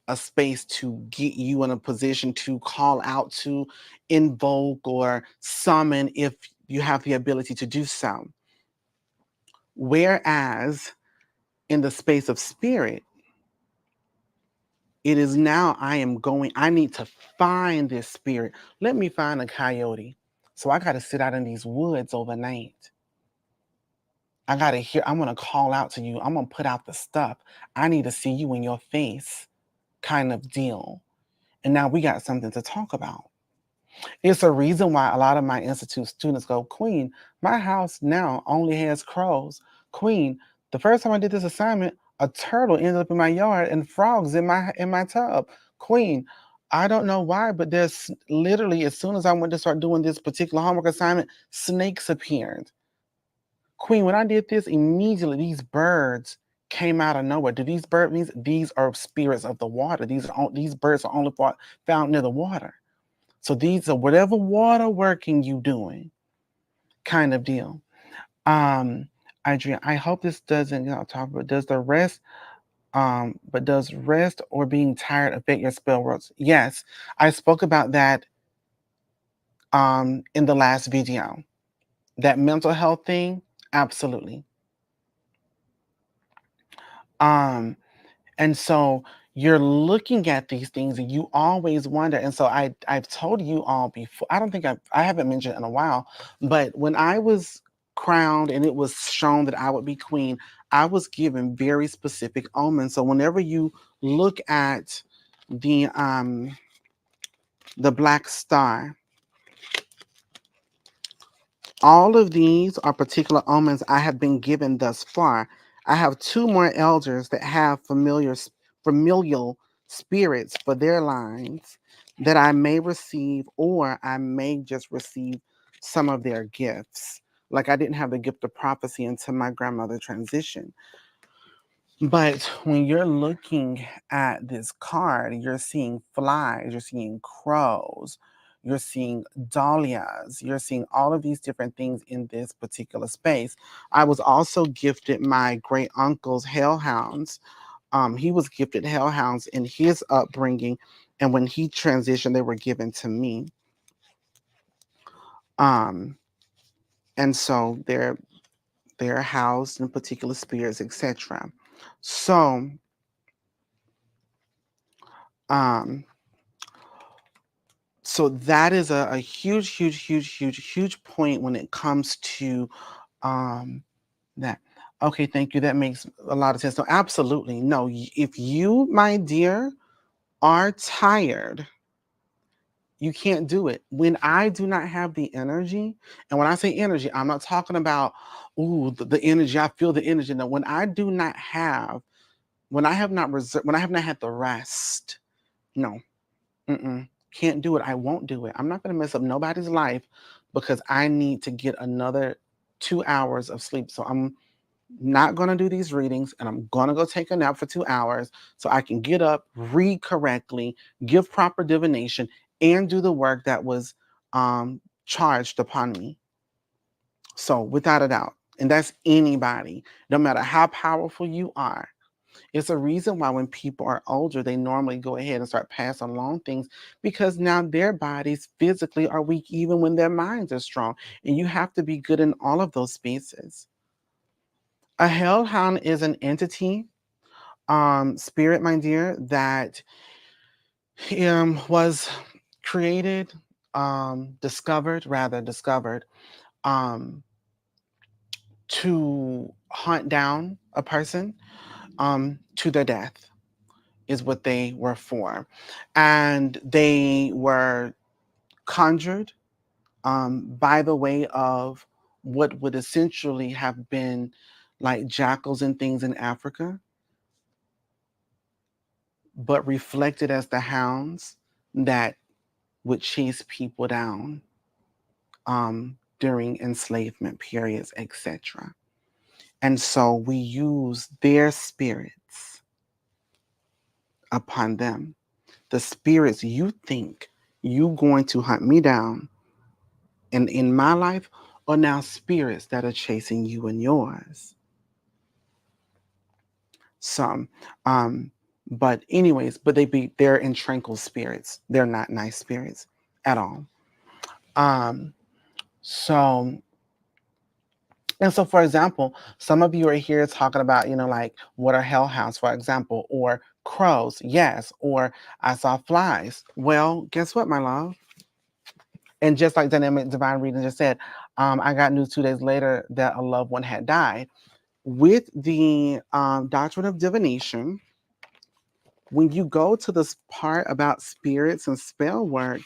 a space to get you in a position to call out, to invoke or summon if you have the ability to do so. Whereas in the space of spirit, it is now I need to find this spirit. Let me find a coyote. So I got to sit out in these woods overnight. I got to I'm going to call out to you. I'm going to put out the stuff. I need to see you in your face kind of deal. And now we got something to talk about. It's a reason why a lot of my institute students go, Queen, my house now only has crows. Queen, the first time I did this assignment, a turtle ended up in my yard and frogs in my tub. Queen, I don't know why, but there's literally, as soon as I went to start doing this particular homework assignment, snakes appeared. Queen, when I did this, immediately these birds came out of nowhere. Do these birds mean these are spirits of the water? These birds are only found near the water. So these are whatever water working you doing kind of deal. Adrian, I hope this doesn't talk about, does the rest But does rest or being tired affect your spell works? Yes, I spoke about that in the last video. That mental health thing, absolutely. Um, and so you're looking at these things and you always wonder. And so I've told you all before, I don't think I haven't mentioned it in a while, but when I was crowned and it was shown that I would be queen, I was given very specific omens. So whenever you look at the black star, all of these are particular omens I have been given thus far. I have two more elders that have familial spirits for their lines that I may receive, or I may just receive some of their gifts. Like I didn't have the gift of prophecy until my grandmother transitioned. But when you're looking at this card, you're seeing flies, you're seeing crows, you're seeing dahlias, you're seeing all of these different things in this particular space. I was also gifted my great uncle's hellhounds. He was gifted hellhounds in his upbringing, and when he transitioned, they were given to me. Um, and so they're housed in particular spirits, etc. So um so that is a huge point when it comes to um that. Okay, thank you. That makes a lot of sense. No, absolutely. No, if you, my dear, are tired, you can't do it. When I do not have the energy, and when I say energy, I'm not talking about, ooh, the energy, I feel the energy. No, when I do not have, when I have not reserved, when I have not had the rest, no, mm-mm, can't do it. I won't do it. I'm not going to mess up nobody's life because I need to get another 2 hours of sleep. So I'm not going to do these readings and I'm going to go take a nap for 2 hours so I can get up, read correctly, give proper divination, and do the work that was charged upon me. So, without a doubt, and that's anybody, no matter how powerful you are. It's a reason why when people are older, they normally go ahead and start passing along things because now their bodies physically are weak even when their minds are strong. And you have to be good in all of those spaces. A hellhound is an entity, spirit, my dear, that was created, discovered, um, to hunt down a person to their death. Is what they were for. And they were conjured by the way of what would essentially have been like jackals and things in Africa, but reflected as the hounds that would chase people down during enslavement periods, etc. And so we use their spirits upon them. The spirits you think you going to hunt me down and in my life are now spirits that are chasing you and yours. Some, um, but anyways, but they're in tranquil spirits. They're not nice spirits at all. Um, so and so, for example, some of you are here talking about, like what are hellhounds, for example, or crows, yes, or I saw flies. Well, guess what, my love? And just like Dynamic Divine Reading just said, I got news 2 days later that a loved one had died. With the doctrine of divination, when you go to this part about spirits and spell work,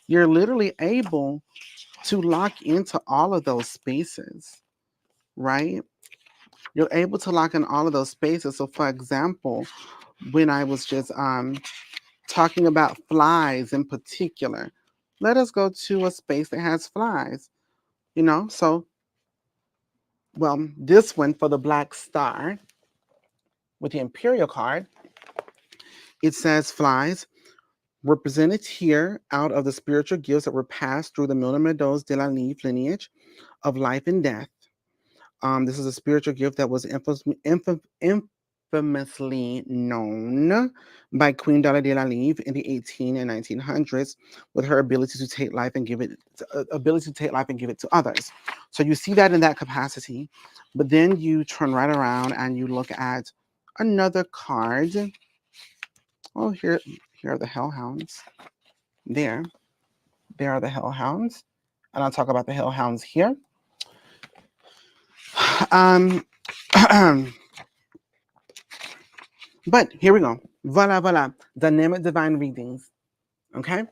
you're literally able to lock into all of those spaces, right? You're able to lock in all of those spaces. So, for example, when I was just talking about flies in particular, let us go to a space that has flies, So, well, this one for the Black Star with the Imperial card, it says flies represented here out of the spiritual gifts that were passed through the Myrmidons de la Neve lineage of life and death. This is a spiritual gift that was infamously known by Queen Donna de la Livre in the 18 and 1900s with her ability to take life and give it to others. So you see that in that capacity, but then you turn right around and you look at another card. Oh, here are the hellhounds. There, there are the hellhounds, and I'll talk about the hellhounds here. Um, but here we go. Voila, voila. Dynamic divine readings. Okay.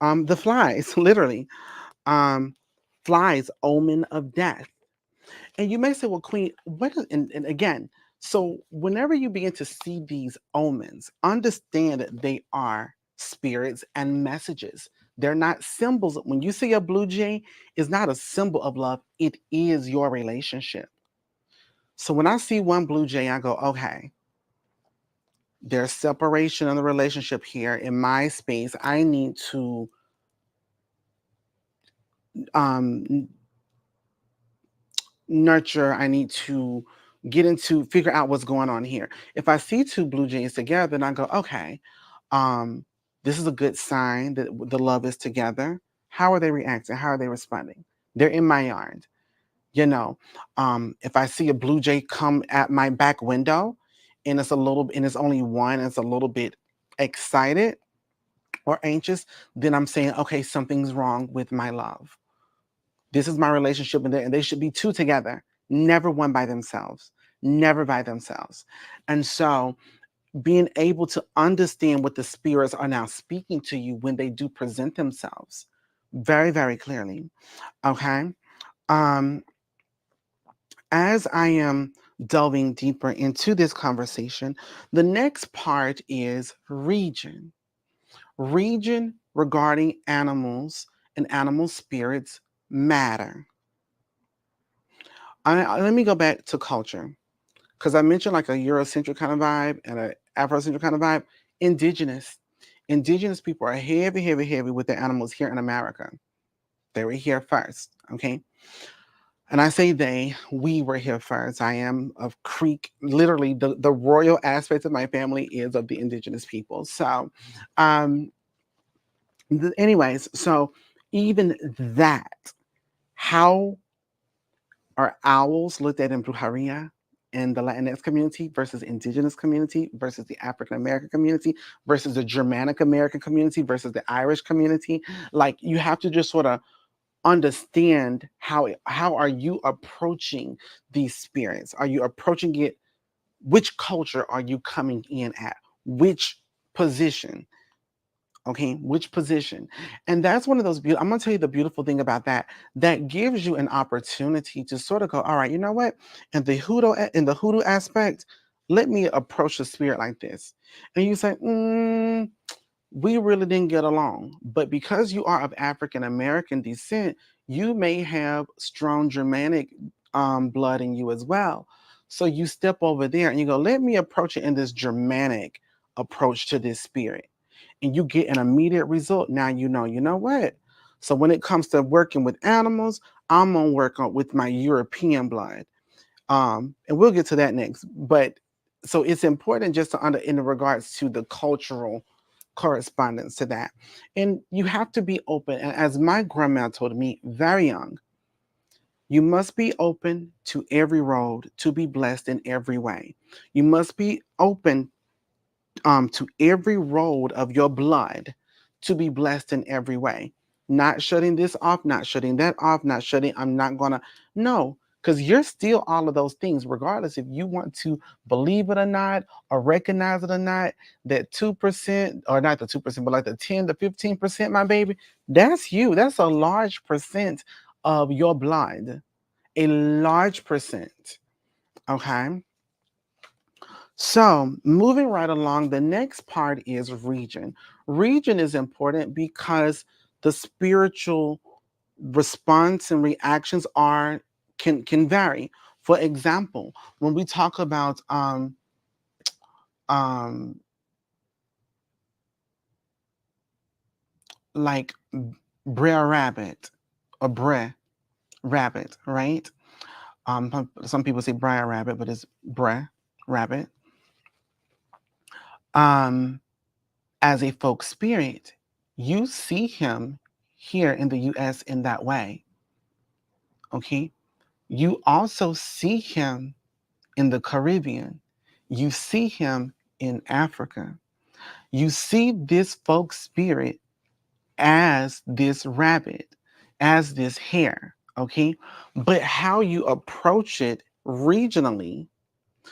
The flies, literally. Um, flies, omen of death. And you may say, well, Queen, what is, and again, so whenever you begin to see these omens, understand that they are spirits and messages. They're not symbols. When you see a blue jay, it's not a symbol of love. It is your relationship. So when I see one blue jay, I go, okay, there's separation in the relationship here in my space. I need to um, nurture. I need to figure out what's going on here. If I see two blue jays together, then I go, okay, um, this is a good sign that the love is together. How are they reacting? How are they responding? They're in my yard. You know, if I see a blue jay come at my back window and it's only one, and it's a little bit excited or anxious, then I'm saying, okay, something's wrong with my love. This is my relationship, and they should be two together, never one by themselves, never by themselves. And so, being able to understand what the spirits are now speaking to you when they do present themselves very, very clearly. Okay. Um, as I am delving deeper into this conversation, the next part is region. Region regarding animals and animal spirits matter. Let me go back to culture because I mentioned like a Eurocentric kind of vibe and an Afrocentric kind of vibe. Indigenous, indigenous people are heavy, heavy, heavy with the animals here in America. They were here first, okay? And I say they, we were here first. I am of Creek. Literally, the royal aspect of my family is of the indigenous people. So, um, anyways, so even that, how are owls looked at in Brujeria in the Latinx community versus indigenous community versus the African American community versus the Germanic American community versus the Irish community? Like you have to just sort of understand how are you approaching these spirits? Are you approaching it? Which culture are you coming in at? Which position? Okay, which position? And that's one of those I'm going to tell you the beautiful thing about that. That gives you an opportunity to sort of go, all right, you know what? In the hoodoo aspect, let me approach the spirit like this. And you say, we really didn't get along. But because you are of African American descent, you may have strong Germanic blood in you as well. So you step over there and you go, let me approach it in this Germanic approach to this spirit. And you get an immediate result. Now you know what? So when it comes to working with animals, I'm gonna work on with my European blood. And we'll get to that next. But so it's important just to in regards to the cultural correspondence to that. And you have to be open. And as my grandma told me very young, you must be open to every road to be blessed in every way. You must be open to every road of your blood to be blessed in every way. Not shutting this off, not shutting that off, I'm not gonna, no, because you're still all of those things, regardless if you want to believe it or not, or recognize it or not, that 2%, or not the 2%, but like the 10 to 15%, my baby, that's you. That's a large percent of your blood. A large percent. Okay. So, moving right along, the next part is region. Region is important because the spiritual response and reactions can vary. For example, when we talk about um like Brer Rabbit or Brer Rabbit, right? Some people say Briar Rabbit, but it's Brer Rabbit. um, as a folk spirit, you see him here in the US in that way. Okay. You also see him in the Caribbean. You see him in Africa. You see this folk spirit as this rabbit, as this hare. Okay. But how you approach it regionally,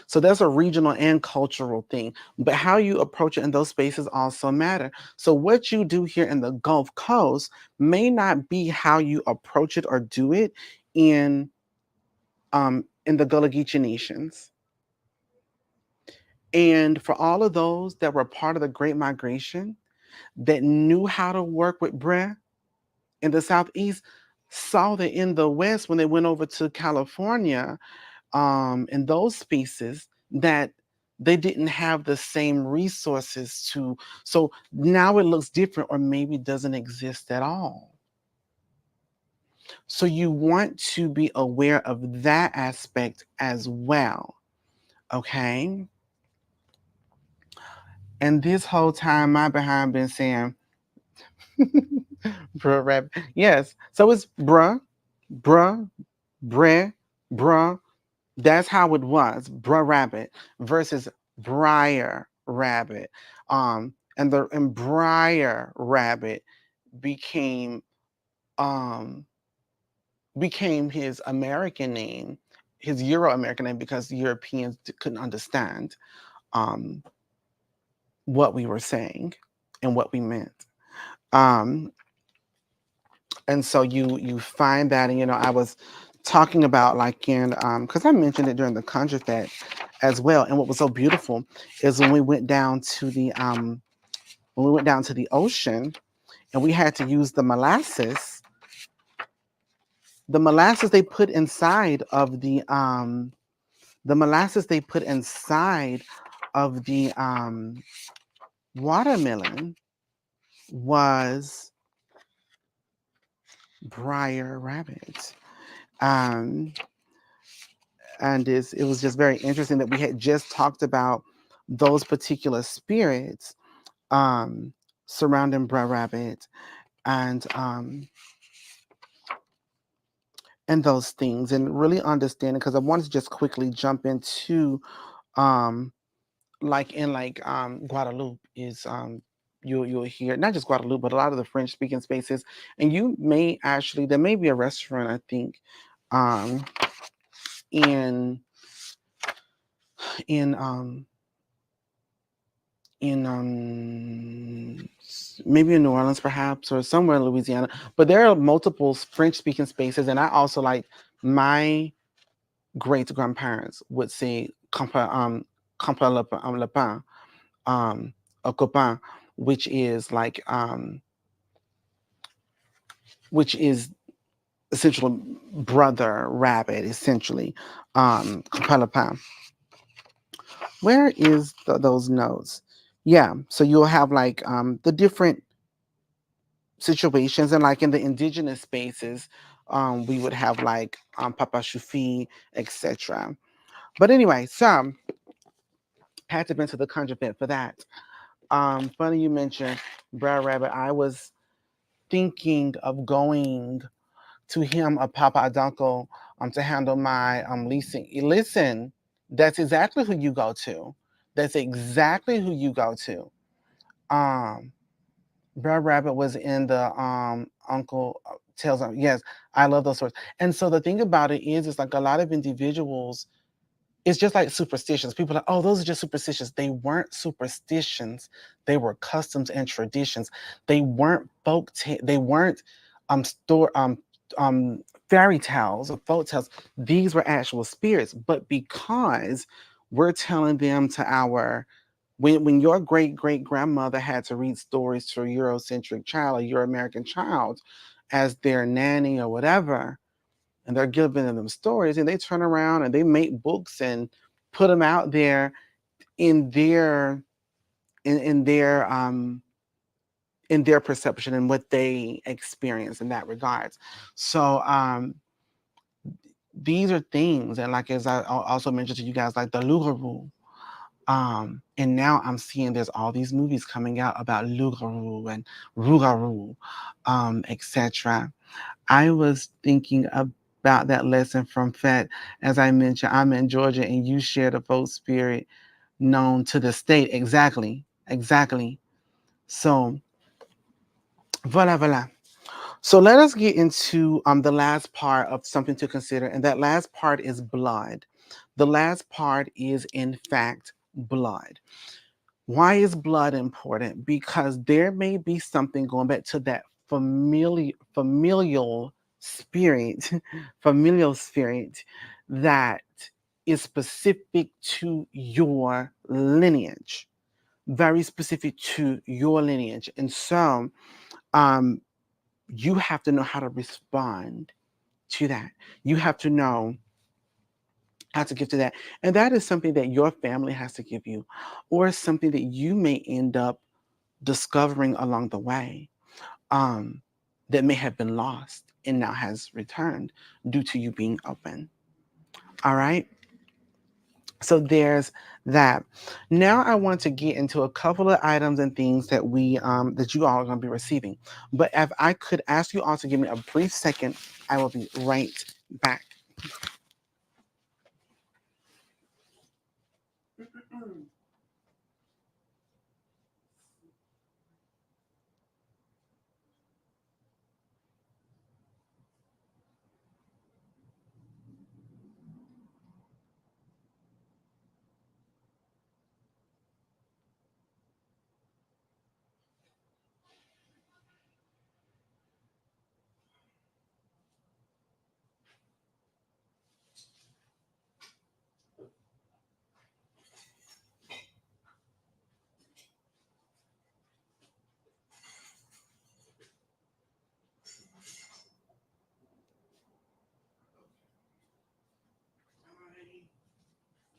so that's a regional and cultural thing. But how you approach it in those spaces also matter. So what you do here in the Gulf Coast may not be how you approach it or do it in the Gullah Geechee nations. And for all of those that were part of the Great Migration that knew how to work with Bre in the Southeast, saw that in the West when they went over to California, in those spaces that they didn't have the same resources to. So now it looks different or maybe doesn't exist at all. So you want to be aware of that aspect as well. Okay. And this whole time my behind been saying bruh rap. Yes. So it's bruh, bre, bruh. That's how it was, bruh rabbit versus briar rabbit. And briar rabbit became um became his American name, his Euro American name, because Europeans couldn't understand um what we were saying and what we meant. Um and so you find that, and I was talking about, like, in because I mentioned it during the Conjure Fest as well. And what was so beautiful is when we went down to the ocean and we had to use the molasses they put inside of the molasses they put inside of the watermelon was briar rabbit. Um, and it was just very interesting that we had just talked about those particular spirits um, surrounding Brer Rabbit and and those things, and really understanding, because I wanted to just quickly jump into um, like in Guadeloupe is you'll hear not just Guadeloupe but a lot of the French speaking spaces, and you may actually there may be a restaurant, I think, um, in in um, maybe in New Orleans perhaps, or somewhere in Louisiana. But there are multiple French speaking spaces, and I also, like, my great grandparents would say "campa le pain," a copain, which is which is essentially brother rabbit, essentially. "Campa le pain." Where is those notes? Yeah, so you'll have, like, the different situations, and like in the indigenous spaces, we would have, like, Papa Shufi, etc. But anyway, so had to been to the conjure pit for that. Funny you mentioned Brad Rabbit. I was thinking of going to him, a Papa Aduncle, to handle my leasing. Listen, that's exactly who you go to. That's exactly who you go to. Um, Brad Rabbit was in the Uncle Tales. Yes, I love those stories. And so the thing about it is, it's like a lot of individuals, it's just like superstitions. People are like, oh, those are just superstitions. They weren't superstitions. They were customs and traditions. They weren't they weren't store fairy tales or folk tales. These were actual spirits. But because we're telling them to our when your great great grandmother had to read stories to a Eurocentric child, a Euro American child, as their nanny or whatever, and they're giving them stories, and they turn around and they make books and put them out there in their in their in their perception and what they experience in that regards. So these are things, and like as I also mentioned to you guys, like the Lugaru, And now I'm seeing there's all these movies coming out about Lugaru and Rugaru, etc. I was thinking about that lesson from Fat. As I mentioned, I'm in Georgia and you share the folk spirit known to the state. Exactly. Exactly. So, voila, voila. So let us get into the last part of something to consider, and that last part is blood. The last part is, in fact, blood. Why is blood important? Because there may be something going back to that familial spirit, familial spirit that is specific to your lineage, very specific to your lineage. And so, um, you have to know how to respond to that. You have to know how to give to that. And that is something that your family has to give you, or something that you may end up discovering along the way, um, that may have been lost and now has returned due to you being open. All right. So there's that. Now I want to get into a couple of items and things that that you all are going to be receiving. But if I could ask you all to give me a brief second, I will be right back.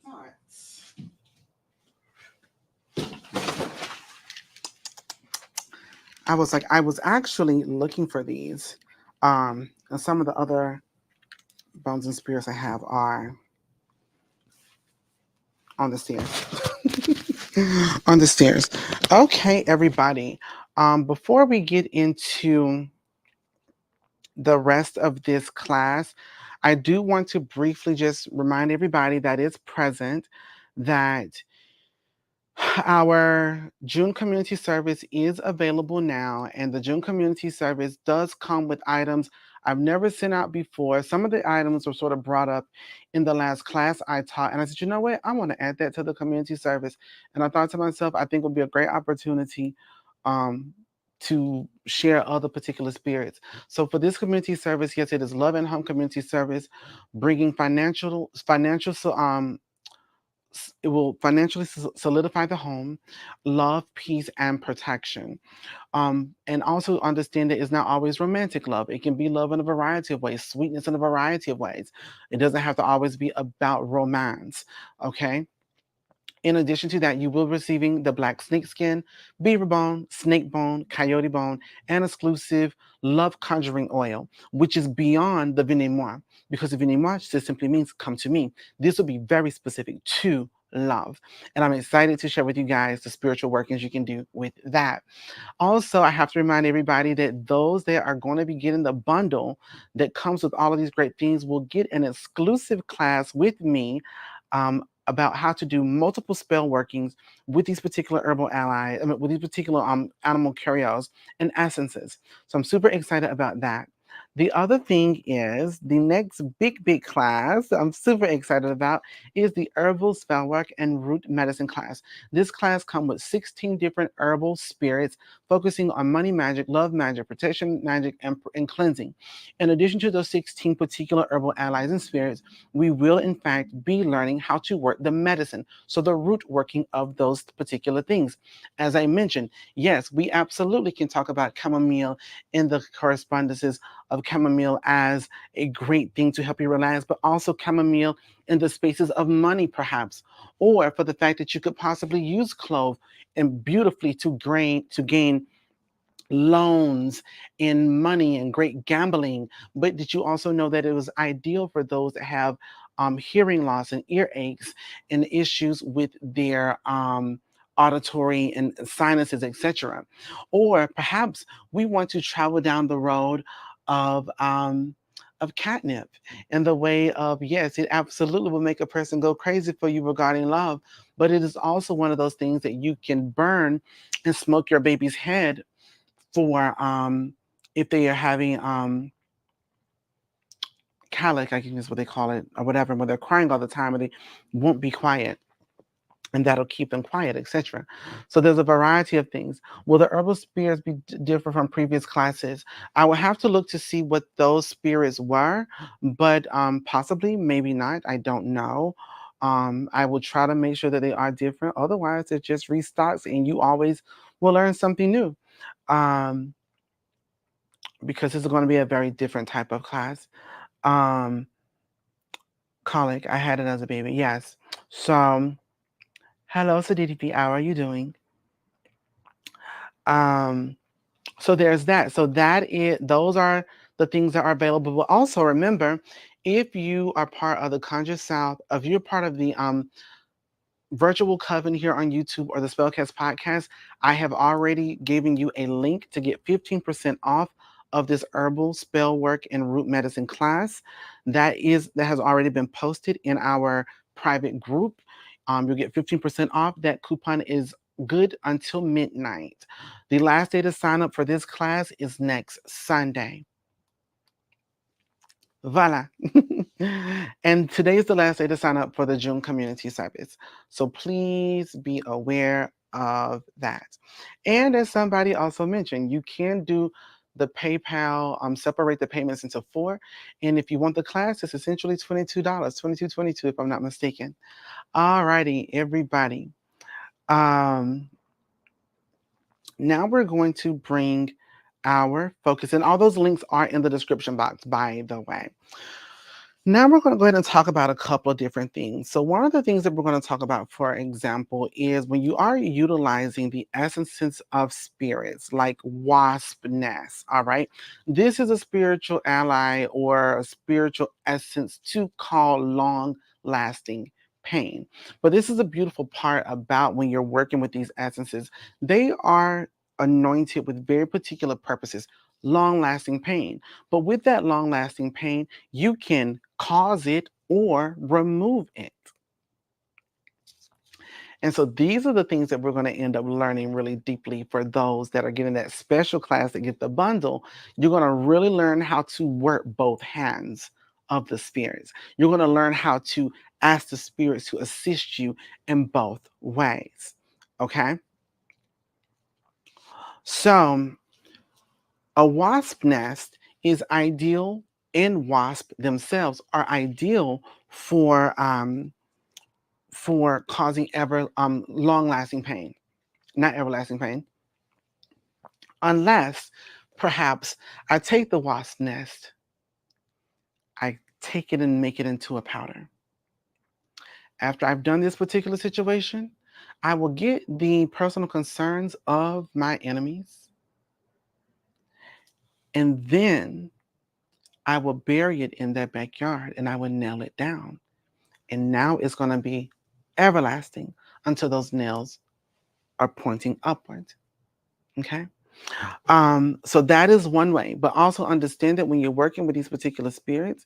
All right. I was actually looking for these. And some of the other bones and spirits I have are on the stairs. On the stairs. Okay, everybody. Before we get into the rest of this class, I do want to briefly just remind everybody that is present that our June community service is available now, and the June community service does come with items I've never sent out before. Some of the items were sort of brought up in the last class I taught, and I said, you know what, I want to add that to the community service. And I thought to myself, I think it would be a great opportunity um, to share other particular spirits. So for this community service, yes, it is Love and Home Community Service, bringing it will financially solidify the home, love, peace, and protection. And also understand that it's not always romantic love. It can be love in a variety of ways, sweetness in a variety of ways. It doesn't have to always be about romance. Okay. In addition to that, you will be receiving the black snakeskin, beaver bone, snake bone, coyote bone, and exclusive love conjuring oil, which is beyond the Venez-moi, because the Venez-moi just simply means come to me. This will be very specific to love. And I'm excited to share with you guys the spiritual workings you can do with that. Also, I have to remind everybody that those that are going to be getting the bundle that comes with all of these great things will get an exclusive class with me about how to do multiple spell workings with these particular herbal allies, with these particular animal curios and essences. So I'm super excited about that. The other thing is the next big class I'm super excited about is the herbal spell work and root medicine class. This class comes with 16 different herbal spirits focusing on money magic, love magic, protection magic, and cleansing. In addition to those 16 particular herbal allies and spirits, we will in fact be learning how to work the medicine, so the root working of those particular things. As I mentioned, yes, we absolutely can talk about chamomile in the correspondences of chamomile as a great thing to help you relax, but also chamomile in the spaces of money, perhaps, or for the fact that you could possibly use clove and beautifully to gain loans in money and great gambling. But did you also know that it was ideal for those that have hearing loss and earaches and issues with their auditory and sinuses, etc. Or perhaps we want to travel down the road of catnip in the way of, yes, it absolutely will make a person go crazy for you regarding love, but it is also one of those things that you can burn and smoke your baby's head for if they are having colic, I think is what they call it, or whatever, when they're crying all the time and they won't be quiet, and that'll keep them quiet, etc. So there's a variety of things. Will the herbal spirits be different from previous classes? I will have to look to see what those spirits were, but possibly, maybe not. I don't know. I will try to make sure that they are different. Otherwise, it just restocks, and you always will learn something new. Um, because this is going to be a very different type of class. Um, Colic, I had it as a baby. Yes. So, hello, Saditi, how are you doing? Um, so there's that. So those are the things that are available. But also remember, if you are part of the Conjure South, if you're part of the virtual coven here on YouTube or the Spellcast podcast, I have already given you a link to get 15% off of this herbal spell work and root medicine class. That has already been posted in our private group. You'll get 15% off. That coupon is good until midnight. The last day to sign up for this class is next Sunday. Voila. And today is the last day to sign up for the June community service. So please be aware of that. And as somebody also mentioned, you can do the PayPal, separate the payments into 4. And if you want the class, it's essentially $22, $22.22 if I'm not mistaken. All righty, everybody. Now we're going to bring our focus, and all those links are in the description box, by the way. Now we're going to go ahead and talk about a couple of different things. So one of the things that we're going to talk about, for example, is when you are utilizing the essences of spirits like wasp nest, all right? This is a spiritual ally or a spiritual essence to call long-lasting pain. But this is a beautiful part about when you're working with these essences. They are anointed with very particular purposes, long-lasting pain. But with that long-lasting pain, you can cause it or remove it. And so these are the things that we're going to end up learning really deeply for those that are getting that special class that get the bundle. You're going to really learn how to work both hands of the spirits. You're going to learn how to ask the spirits to assist you in both ways. Okay? So a wasp nest is ideal, and wasp themselves are ideal for causing long-lasting pain, not everlasting pain, unless perhaps I take the wasp nest, I take it and make it into a powder. After I've done this particular situation, I will get the personal concerns of my enemies, and then I will bury it in their backyard and I will nail it down. And now it's going to be everlasting until those nails are pointing upward. Okay? So that is one way, but also understand that when you're working with these particular spirits,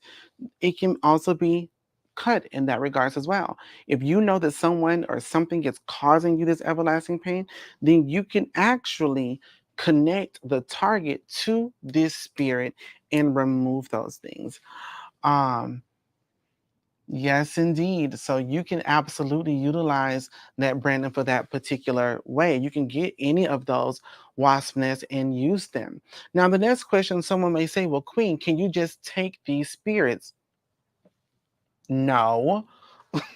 it can also be cut in that regards as well. If you know that someone or something is causing you this everlasting pain, then you can actually connect the target to this spirit and remove those things. Um, Yes, indeed. So you can absolutely utilize that branding for that particular way. You can get any of those wasp nests and use them. Now, the next question, someone may say, well, Queen, can you just take these spirits? No.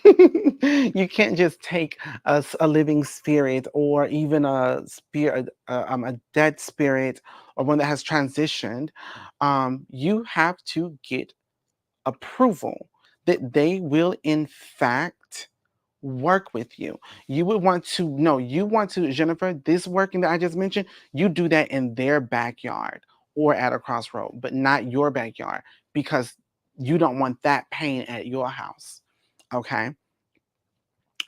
You can't just take a living spirit or even a spirit, a dead spirit or one that has transitioned. You have to get approval that they will in fact work with you. You would want to know, you want to, Jennifer, this working that I just mentioned, you do that in their backyard or at a crossroad, but not your backyard, because You don't want that pain at your house. Okay?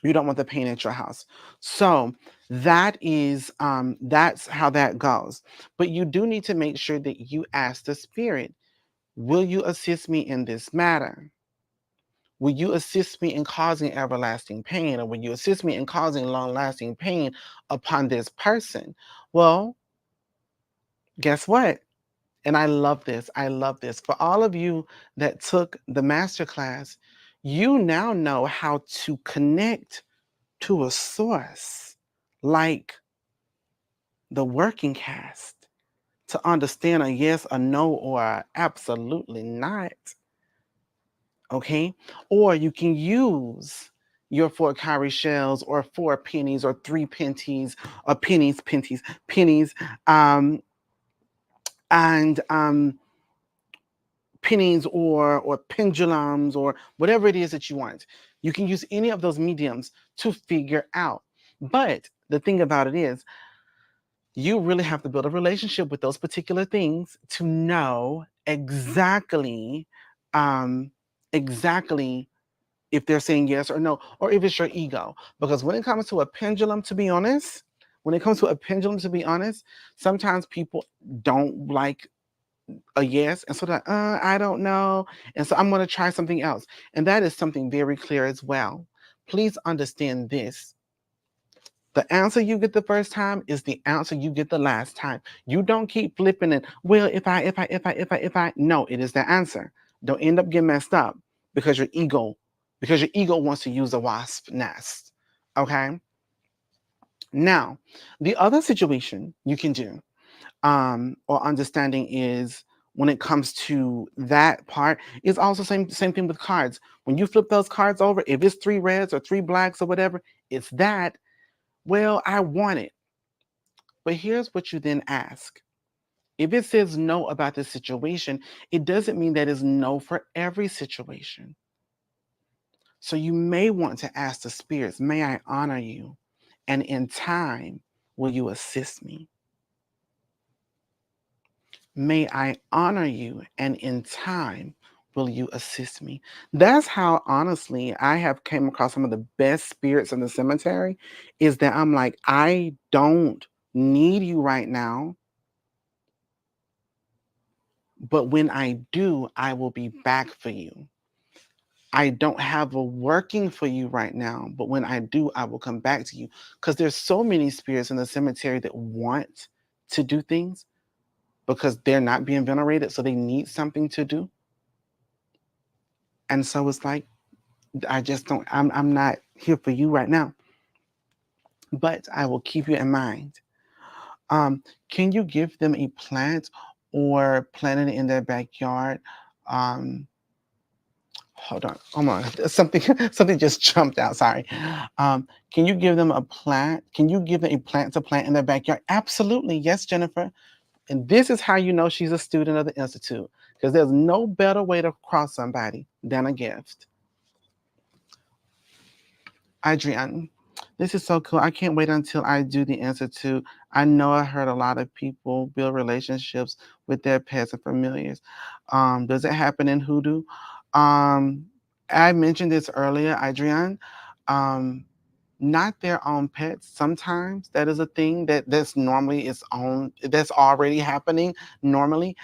You don't want the pain at your house. So that's how that goes. But you do need to make sure that you ask the spirit, will you assist me in this matter? Will you assist me in causing everlasting pain? Or will you assist me in causing long-lasting pain upon this person? Well, guess what? And I love this. I love this. For all of you that took the masterclass, you now know how to connect to a source like the working cast to understand a yes, a no, or a absolutely not. Okay? Or you can use your 4 cowrie shells or 4 pennies or 3 pennies or pennies, um, and pennies or pendulums or whatever it is that you want. You can use any of those mediums to figure out. But the thing about it is, you really have to build a relationship with those particular things to know um, exactly if they're saying yes or no, or if it's your ego. Because when it comes to a pendulum, to be honest, sometimes people don't like a yes, and so that I don't know, and so I'm going to try something else, and that is something very clear as well. Please understand this. The answer you get the first time is the answer you get the last time. You don't keep flipping it. Well, if I, no, it is the answer. Don't end up getting messed up because because your ego wants to use a wasp nest. Okay. Now, the other situation you can do, or understanding is when it comes to that part is also same thing with cards. When you flip those cards over, if it's 3 reds or 3 blacks or whatever, it's that. Well, I want it. But here's what you then ask. If it says no about this situation, it doesn't mean that it's no for every situation. So you may want to ask the spirits, may I honor you? And in time, will you assist me? May I honor you? And in time, will you assist me? That's how, honestly, I have came across some of the best spirits in the cemetery, is that I'm like, I don't need you right now. But when I do, I will be back for you. I don't have a working for you right now, but when I do, I will come back to you. Because there's so many spirits in the cemetery that want to do things because they're not being venerated, so they need something to do. And so it's like, I just don't, I'm not here for you right now, but I will keep you in mind. Can you give them a plant or plant it in their backyard? Um, hold on. Something something just jumped out. Sorry. Can you give them a plant? Can you give them a plant to plant in their backyard? Absolutely, yes, Jennifer. And this is how you know she's a student of the institute, because there's no better way to cross somebody than a gift. Adrienne, this is so cool. I can't wait until I do the institute. I know I heard a lot of people build relationships with their pets and familiars. Does it happen in Hoodoo? Um, I mentioned this earlier, Adrienne. Um, Not their own pets. Sometimes that is a thing that's normally its own, that's already happening normally.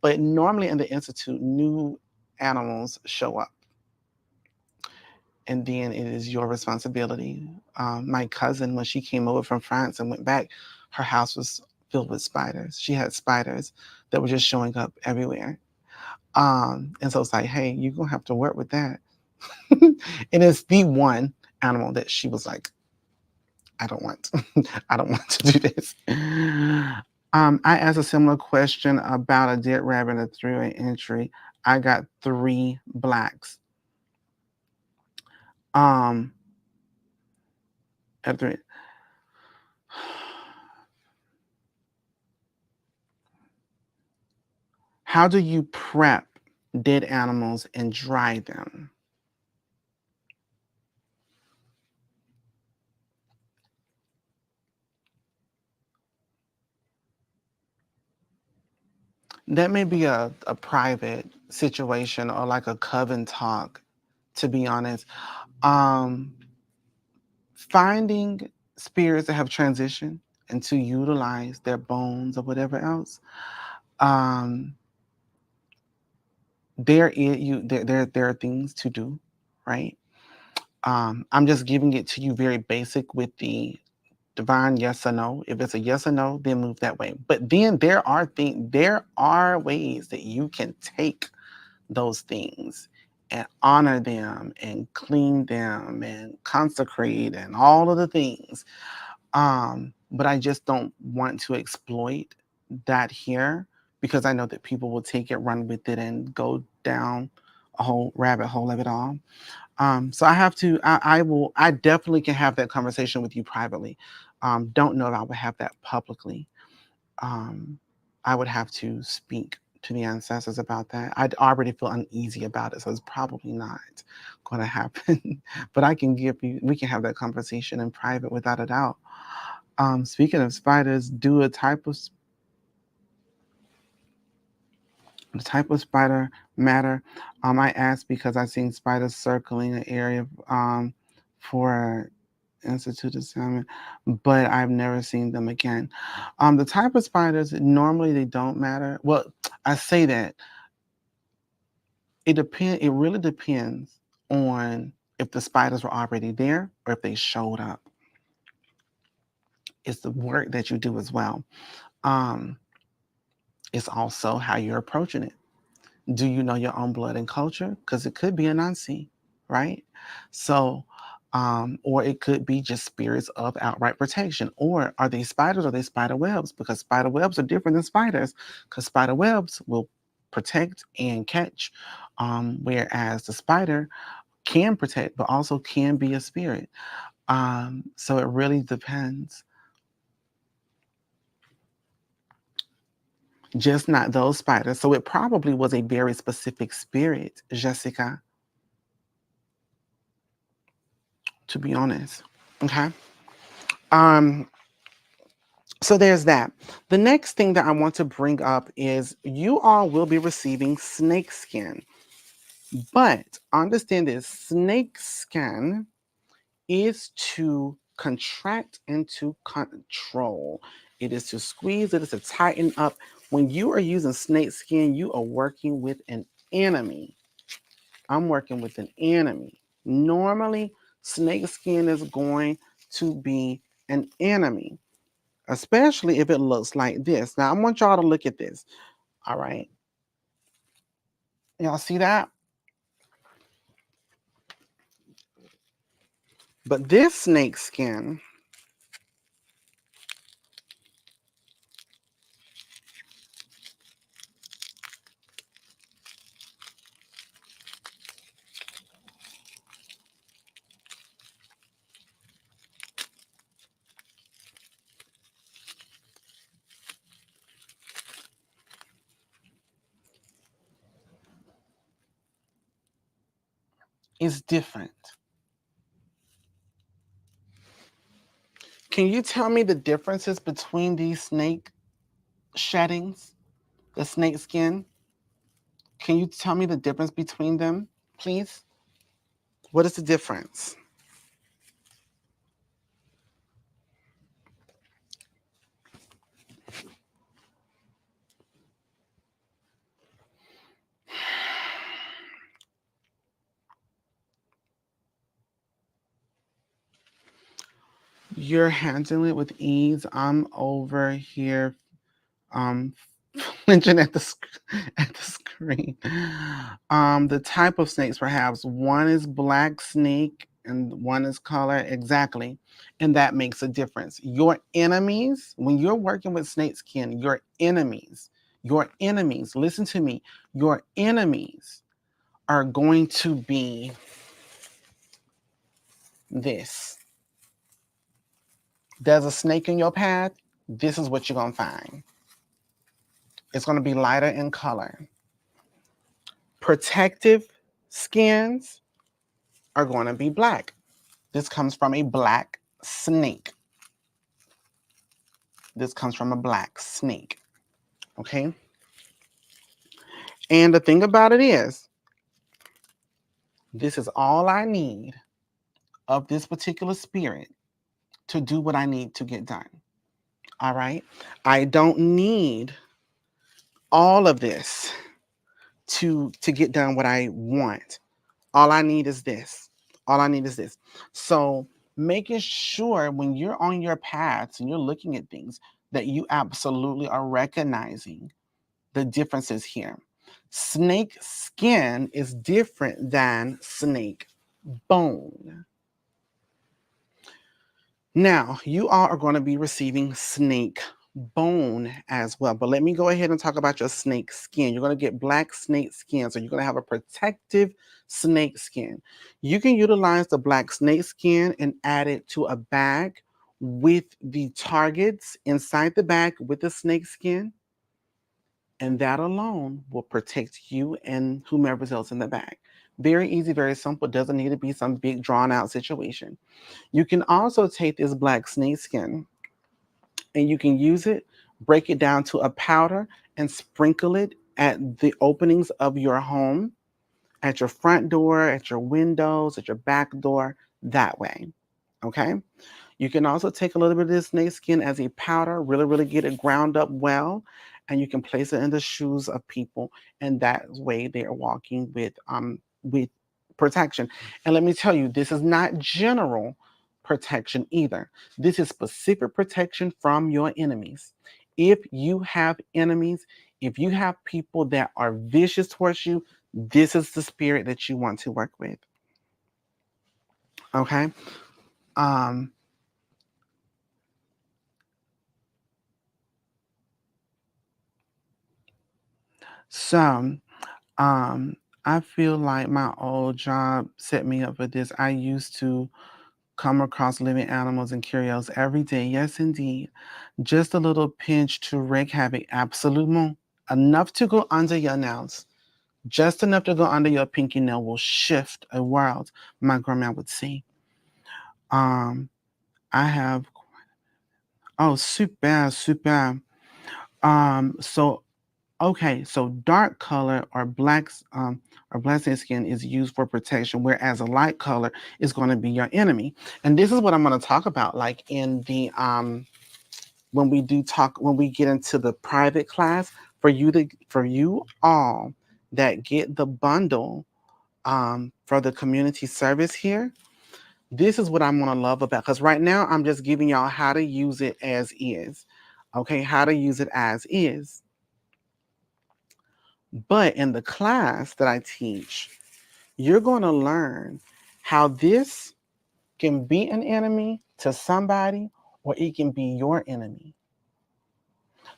But normally in the institute, new animals show up, and then it is your responsibility. My cousin, when she came over from France and went back, her house was filled with spiders. She had spiders that were just showing up everywhere. And so it's like, hey, you're gonna have to work with that. And it's the one animal that she was like, I don't want, I don't want to do this. I asked a similar question about a dead rabbit, a 3-way entry. I got 3 blacks. Um, at 3. How do you prep dead animals and dry them? That may be a private situation or like a coven talk, to be honest. Finding spirits that have transitioned and to utilize their bones or whatever else, um, there are things to do, right? I'm just giving it to you very basic with the divine yes or no. If it's a yes or no, then move that way. But then there are ways that you can take those things and honor them and clean them and consecrate and all of the things. But I just don't want to exploit that here because I know that people will take it, run with it, and go down a whole rabbit hole of it all. So I definitely can have that conversation with you privately. Don't know if I would have that publicly. Um, I would have to speak to the ancestors about that. I'd already feel uneasy about it, so it's probably not going to happen. But we can have that conversation in private without a doubt. Speaking of spiders, do a type of the type of spider matter? I asked because I've seen spiders circling an area for Institute of Salmon, but I've never seen them again. The type of spiders, normally they don't matter. Well, I say that it really depends on if the spiders were already there or if they showed up. It's the work that you do as well. Um, it's also how you're approaching it. Do you know your own blood and culture? Because it could be a Nancy, right? So, or it could be just spirits of outright protection. Or are they spiders or are they spider webs? Because spider webs are different than spiders, because spider webs will protect and catch, whereas the spider can protect, but also can be a spirit. So it really depends. Just not those spiders. So it probably was a very specific spirit, Jessica, to be honest. Okay. Um, so there's that. The next thing that I want to bring up is you all will be receiving snake skin. But understand this, snake skin is to contract and to control. It is to squeeze, it is to tighten up. When you are using snake skin, you are working with an enemy. I'm working with an enemy. Normally, snake skin is going to be an enemy, especially if it looks like this. Now, I want y'all to look at this. All right. Y'all see that? But this snake skin is different. Can you tell me the differences between these snake sheddings, the snake skin? Can you tell me the difference between them, please? What is the difference? You're handling it with ease. I'm over here um flinching at at the screen. The type of snakes, perhaps one is black snake and one is color, exactly, and that makes a difference. Your enemies, when you're working with snake skin, your enemies, listen to me, your enemies are going to be this. There's a snake in your path, this is what you're gonna find. It's gonna be lighter in color. Protective skins are going to be black. This comes from a black snake. This comes from a black snake. Okay? And the thing about it is, this is all I need of this particular spirit to do what I need to get done. All right. I don't need all of this to get done what I want. All I need is this. All I need is this. So making sure when you're on your paths and you're looking at things that you absolutely are recognizing the differences here. Snake skin is different than snake bone. Now, you all are going to be receiving snake bone as well. But let me go ahead and talk about your snake skin. You're going to get black snake skin. So you're going to have a protective snake skin. You can utilize the black snake skin and add it to a bag with the targets inside the bag with the snake skin. And that alone will protect you and whomever's else in the bag. Very easy, very simple. Doesn't need to be some big drawn out situation. You can also take this black snake skin and you can use it, break it down to a powder, and sprinkle it at the openings of your home, at your front door, at your windows, at your back door, that way. Okay? You can also take a little bit of this snake skin as a powder, really, really get it ground up well, and you can place it in the shoes of people, and that way they are walking with protection. And let me tell you, this is not general protection either. This is specific protection from your enemies. If you have enemies, if you have people that are vicious towards you, this is the spirit that you want to work with. Okay? Um, so Um, I feel like my old job set me up for this. I used to come across living animals and curios every day. Yes, indeed. Just a little pinch to wreak havoc. Absolument. Enough to go under your nails. Just enough to go under your pinky nail will shift a world, my grandma would say. Um, I have, oh, super, super. So Okay, so dark color or black skin is used for protection, whereas a light color is going to be your enemy. And this is what I'm going to talk about, like in the when we get into the private class for you all that get the bundle for the community service here. This is what I'm going to love about, because right now I'm just giving y'all how to use it as is. Okay, how to use it as is. But in the class that I teach, you're going to learn how this can be an enemy to somebody or it can be your enemy.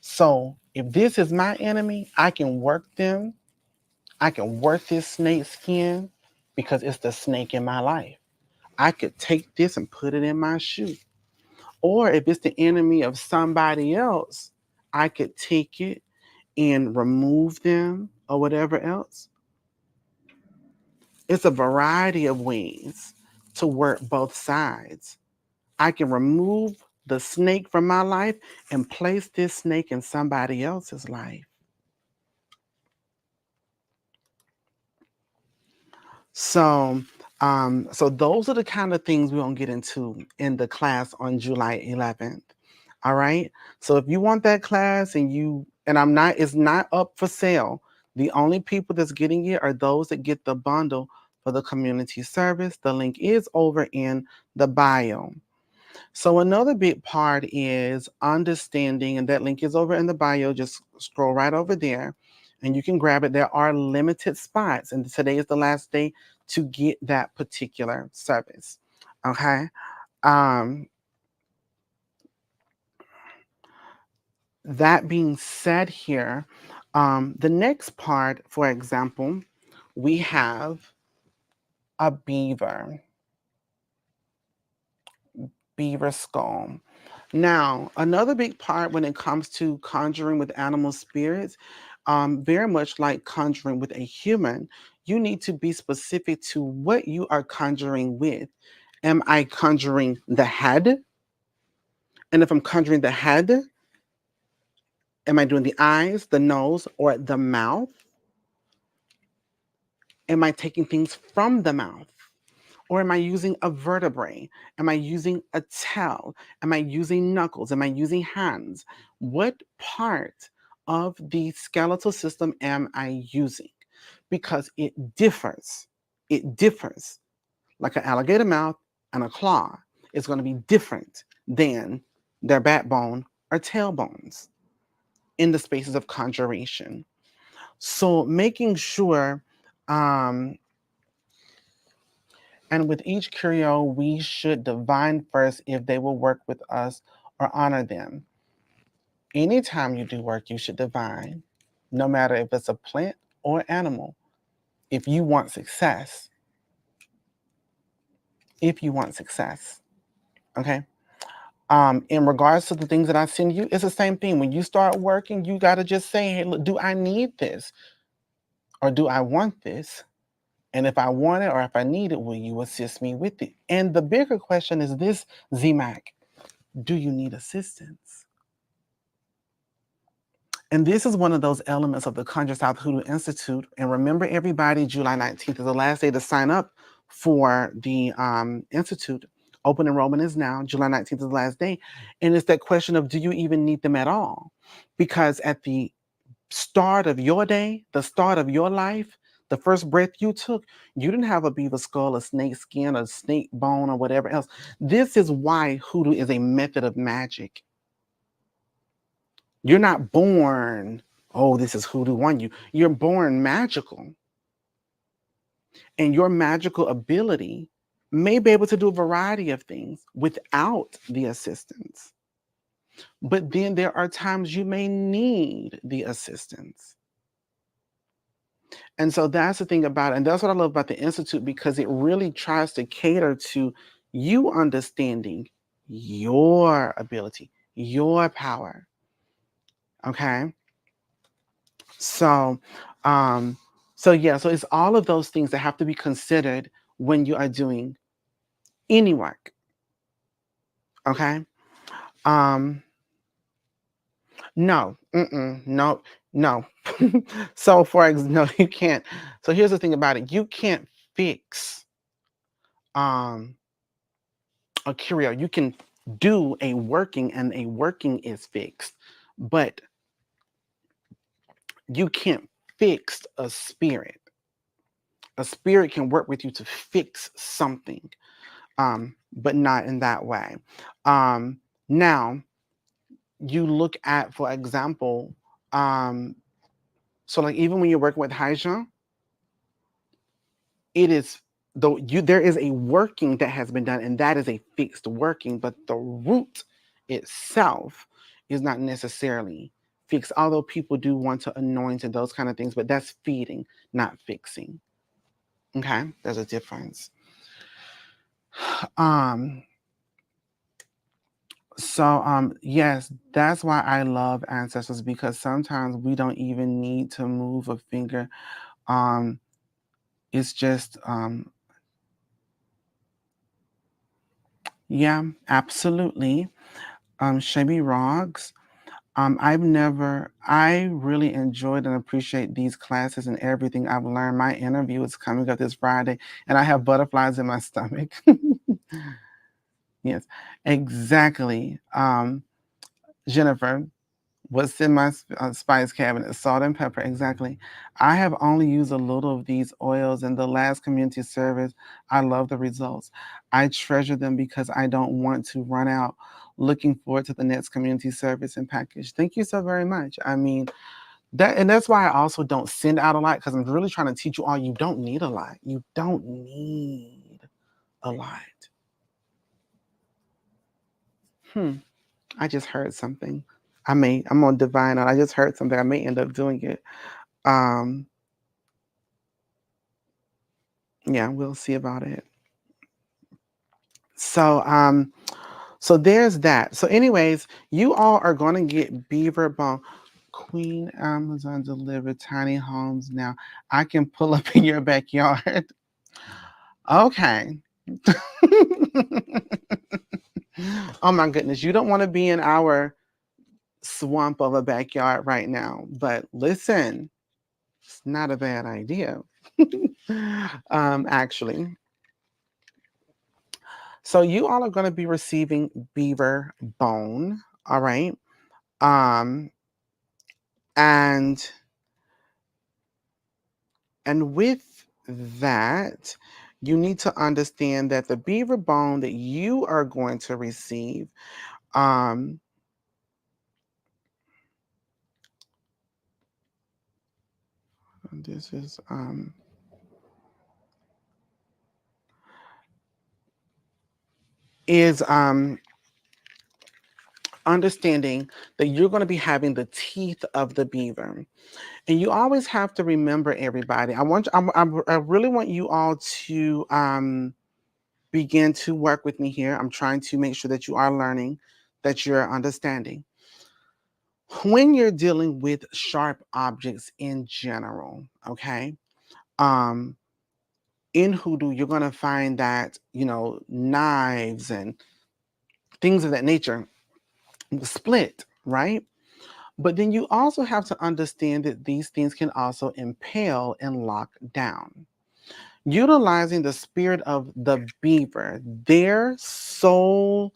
So if this is my enemy, I can work them. I can work this snake skin because it's the snake in my life. I could take this and put it in my shoe. Or if it's the enemy of somebody else, I could take it and remove them or whatever else. It's a variety of ways to work both sides. I can remove the snake from my life and place this snake in somebody else's life. So, so those are the kind of things we're gonna get into in the class on July 11th. All right. So if you want that class and it's not up for sale. The only people that's getting it are those that get the bundle for the community service. The link is over in the bio. So another big part is understanding, and that link is over in the bio. Just scroll right over there and you can grab it. There are limited spots, and today is the last day to get that particular service. Okay. Um, that being said here, the next part, for example, we have a beaver skull. Now, another big part when it comes to conjuring with animal spirits, very much like conjuring with a human, you need to be specific to what you are conjuring with. Am I conjuring the head? And if I'm conjuring the head, am I doing the eyes, the nose, or the mouth? Am I taking things from the mouth? Or am I using a vertebrae? Am I using a tail? Am I using knuckles? Am I using hands? What part of the skeletal system am I using? Because it differs. It differs. Like an alligator mouth and a claw is going to be different than their backbone or tailbones in the spaces of conjuration. So making sure, and with each curio, we should divine first if they will work with us or honor them. Anytime you do work, you should divine, no matter if it's a plant or animal, if you want success. If you want success, okay? In regards to the things that I send you, it's the same thing. When you start working, you got to just say, hey, look, do I need this? Or do I want this? And if I want it or if I need it, will you assist me with it? And the bigger question is this, ZMAC, do you need assistance? And this is one of those elements of the Conjure South Hoodoo Institute. And remember, everybody, July 19th is the last day to sign up for the Institute. Open enrollment is now. July 19th is the last day. And it's that question of, do you even need them at all? Because at the start of your day, the start of your life, the first breath you took, you didn't have a beaver skull, a snake skin, a snake bone, or whatever else. This is why hoodoo is a method of magic. You're not born, oh, this is hoodoo on you. You're born magical. And your magical ability may be able to do a variety of things without the assistance. But then there are times you may need the assistance. And so that's the thing about it. And that's what I love about the Institute, because it really tries to cater to you understanding your ability, your power. Okay. So, yeah, so it's all of those things that have to be considered when you are doing any work. Okay. No, no, no. So no, you can't. So here's the thing about it. You can't fix a curio. You can do a working, and a working is fixed, but you can't fix a spirit. A spirit can work with you to fix something, but not in that way. Now, you look at, for example, so like even when you're working with Hydra, it is though there is a working that has been done, and that is a fixed working, but the root itself is not necessarily fixed. Although people do want to anoint and those kind of things, but that's feeding, not fixing. Okay, there's a difference. Yes, that's why I love ancestors, because sometimes we don't even need to move a finger. It's just yeah, absolutely. Shabby Roggs. I really enjoyed and appreciate these classes and everything I've learned. My interview is coming up this Friday, and I have butterflies in my stomach. Yes, exactly. Jennifer, what's in my spice cabinet? Salt and pepper, exactly. I have only used a little of these oils in the last community service. I love the results. I treasure them because I don't want to run out. Looking forward to the next community service and package. Thank you so very much. I mean, that's why I also don't send out a lot, because I'm really trying to teach you all you don't need a lot. You don't need a lot. I just heard something. I'm on divine. I just heard something. I may end up doing it. Um, yeah, we'll see about it. So there's that. So anyways, you all are going to get beaver bone. Queen Amazon delivered tiny homes now. I can pull up in your backyard. Okay. Oh my goodness, you don't want to be in our swamp of a backyard right now, but listen, it's not a bad idea. Actually. So you all are going to be receiving beaver bone. All right. Um, and with that, you need to understand that the beaver bone that you are going to receive, um, this is understanding that you're going to be having the teeth of the beaver. And you always have to remember, everybody, I really want you all to begin to work with me here. I'm trying to make sure that you are learning, that you're understanding. When you're dealing with sharp objects in general, okay, um, in hoodoo, you're going to find that, knives and things of that nature split, right? But then you also have to understand that these things can also impale and lock down. Utilizing the spirit of the beaver, their sole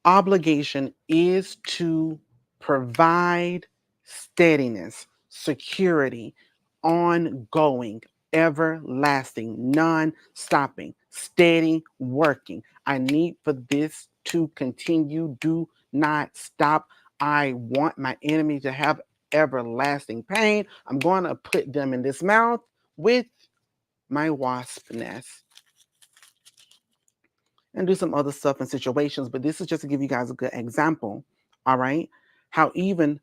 obligation is to provide steadiness, security, ongoing, everlasting, non stopping, steady working. I need for this to continue. Do not stop. I want my enemy to have everlasting pain. I'm going to put them in this mouth with my wasp nest and do some other stuff in situations. But this is just to give you guys a good example. All right. How even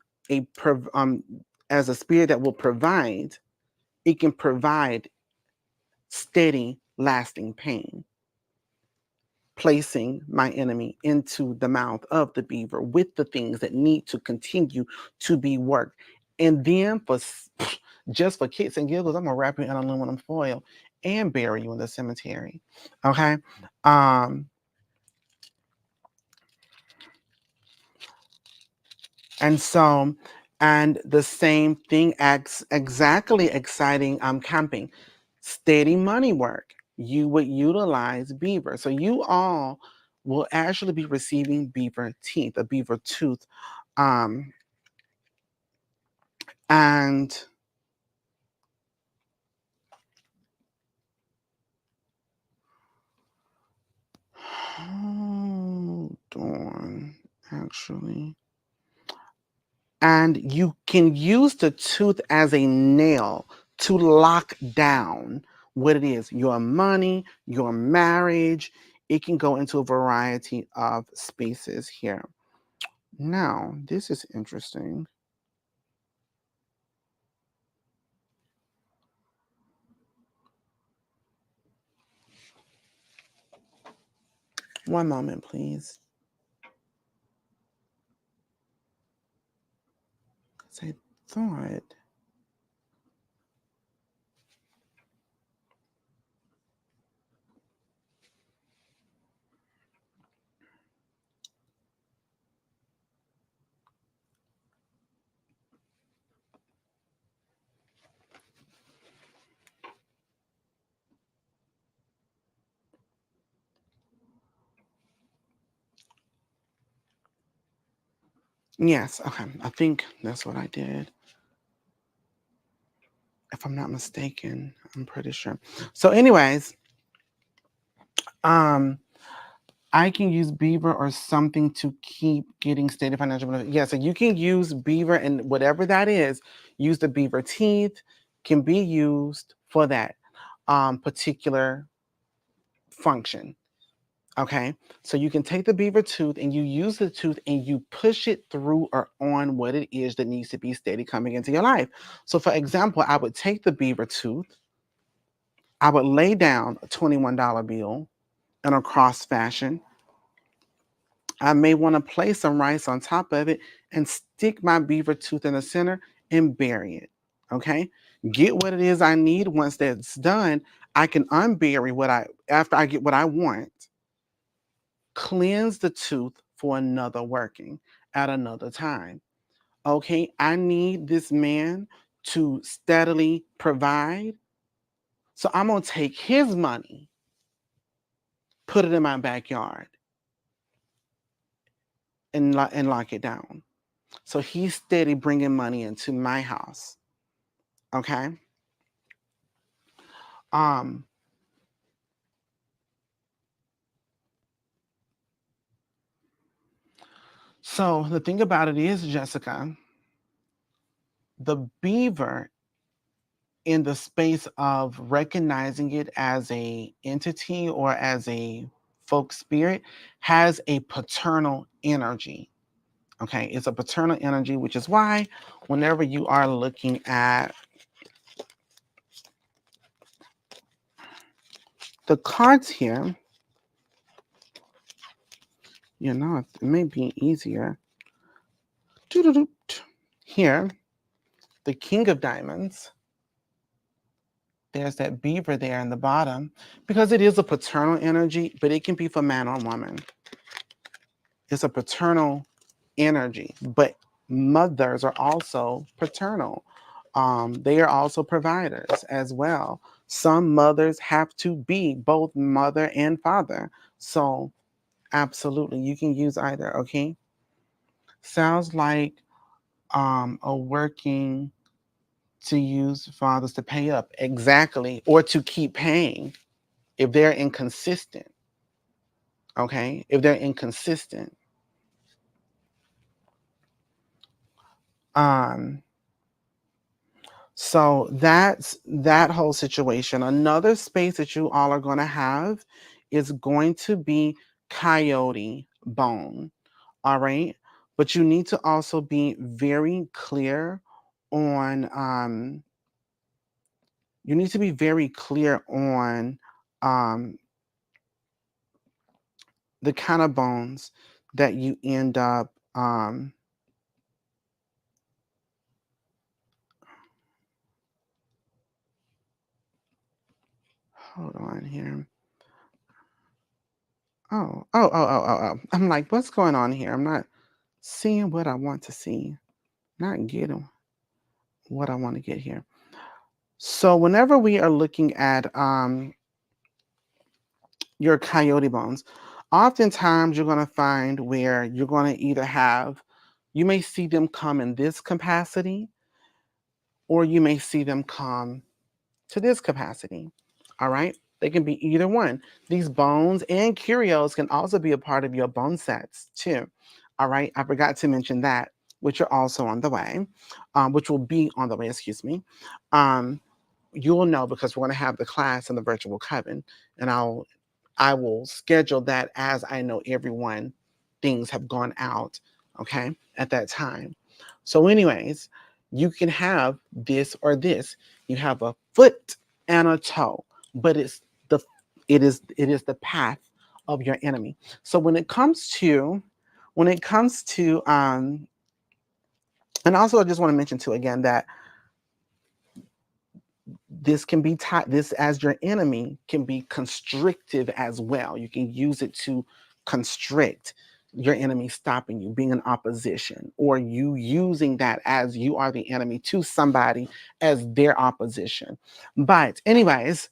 as a spirit that will provide, it can provide steady, lasting pain, placing my enemy into the mouth of the beaver with the things that need to continue to be worked. And then just for kicks and giggles, I'm gonna wrap you in aluminum foil and bury you in the cemetery. Okay. Um, And so, and the same thing acts exactly exciting camping. Steady money work. You would utilize beaver. So you all will actually be receiving beaver teeth, a beaver tooth. Um, and hold on, actually. And you can use the tooth as a nail to lock down what it is, your money, your marriage. It can go into a variety of spaces here. Now, this is interesting. One moment, please. Because I thought. Yes, okay. I think that's what I did. If I'm not mistaken, I'm pretty sure. So, anyways, um, I can use beaver or something to keep getting stated financial benefit. Yeah, so you can use beaver and whatever that is, use the beaver teeth can be used for that particular function. Okay, so you can take the beaver tooth and you use the tooth and you push it through or on what it is that needs to be steady coming into your life. So, for example, I would take the beaver tooth, I would lay down a $21 bill in a cross fashion. I may want to place some rice on top of it and stick my beaver tooth in the center and bury it. Okay. Get what it is I need. Once that's done, I can unbury after I get what I want, cleanse the tooth for another working at another time. Okay. I need this man to steadily provide. So I'm going to take his money, put it in my backyard, and lock it down. So he's steady bringing money into my house. Okay. So the thing about it is, Jessica, the beaver, in the space of recognizing it as a entity or as a folk spirit, has a paternal energy. Okay, it's a paternal energy, which is why whenever you are looking at the cards here, you know, it may be easier. Here, the King of Diamonds, there's that beaver there in the bottom, because it is a paternal energy, but it can be for man or woman. It's a paternal energy, but mothers are also paternal. They are also providers as well. Some mothers have to be both mother and father. So absolutely, you can use either, okay? Sounds like a working to use fathers to pay up. Exactly. Or to keep paying if they're inconsistent. Okay? If they're inconsistent. So that's that whole situation. Another space that you all are going to have is going to be coyote bone. All right. But you need to also be very clear on you need to be very clear on the kind of bones that you end up hold on here. Oh. I'm like, what's going on here? I'm not seeing what I want to see. Not getting what I want to get here. So whenever we are looking at your coyote bones, oftentimes you're going to find where you're going to either have, you may see them come in this capacity, or you may see them come to this capacity. All right. They can be either one. These bones and curios can also be a part of your bone sets too. All right. I forgot to mention that, which are also on the way, which will be on the way, excuse me. You'll know because we're going to have the class in the virtual coven, and I will schedule that as I know everyone things have gone out, okay, at that time. So anyways, you can have this or this. You have a foot and a toe, but it is the path of your enemy. So when it comes to and also I just want to mention too again that this can be this as your enemy can be constrictive as well. You can use it to constrict your enemy, stopping you, being in opposition, or you using that as you are the enemy to somebody as their opposition. But anyways,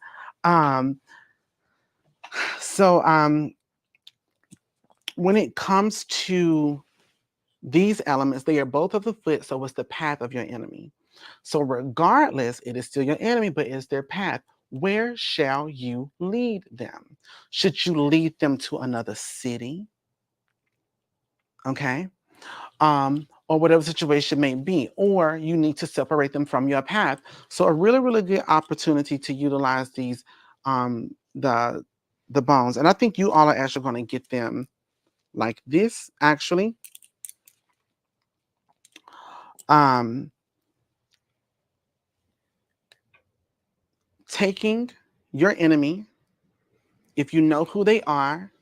so when it comes to these elements, they are both of the foot, so it's the path of your enemy. So regardless, it is still your enemy, but it's their path. Where shall you lead them? Should you lead them to another city? Okay. Or whatever situation may be, or you need to separate them from your path. So a really, really good opportunity to utilize these, the bones. And I think you all are actually going to get them like this, actually. Taking your enemy, if you know who they are,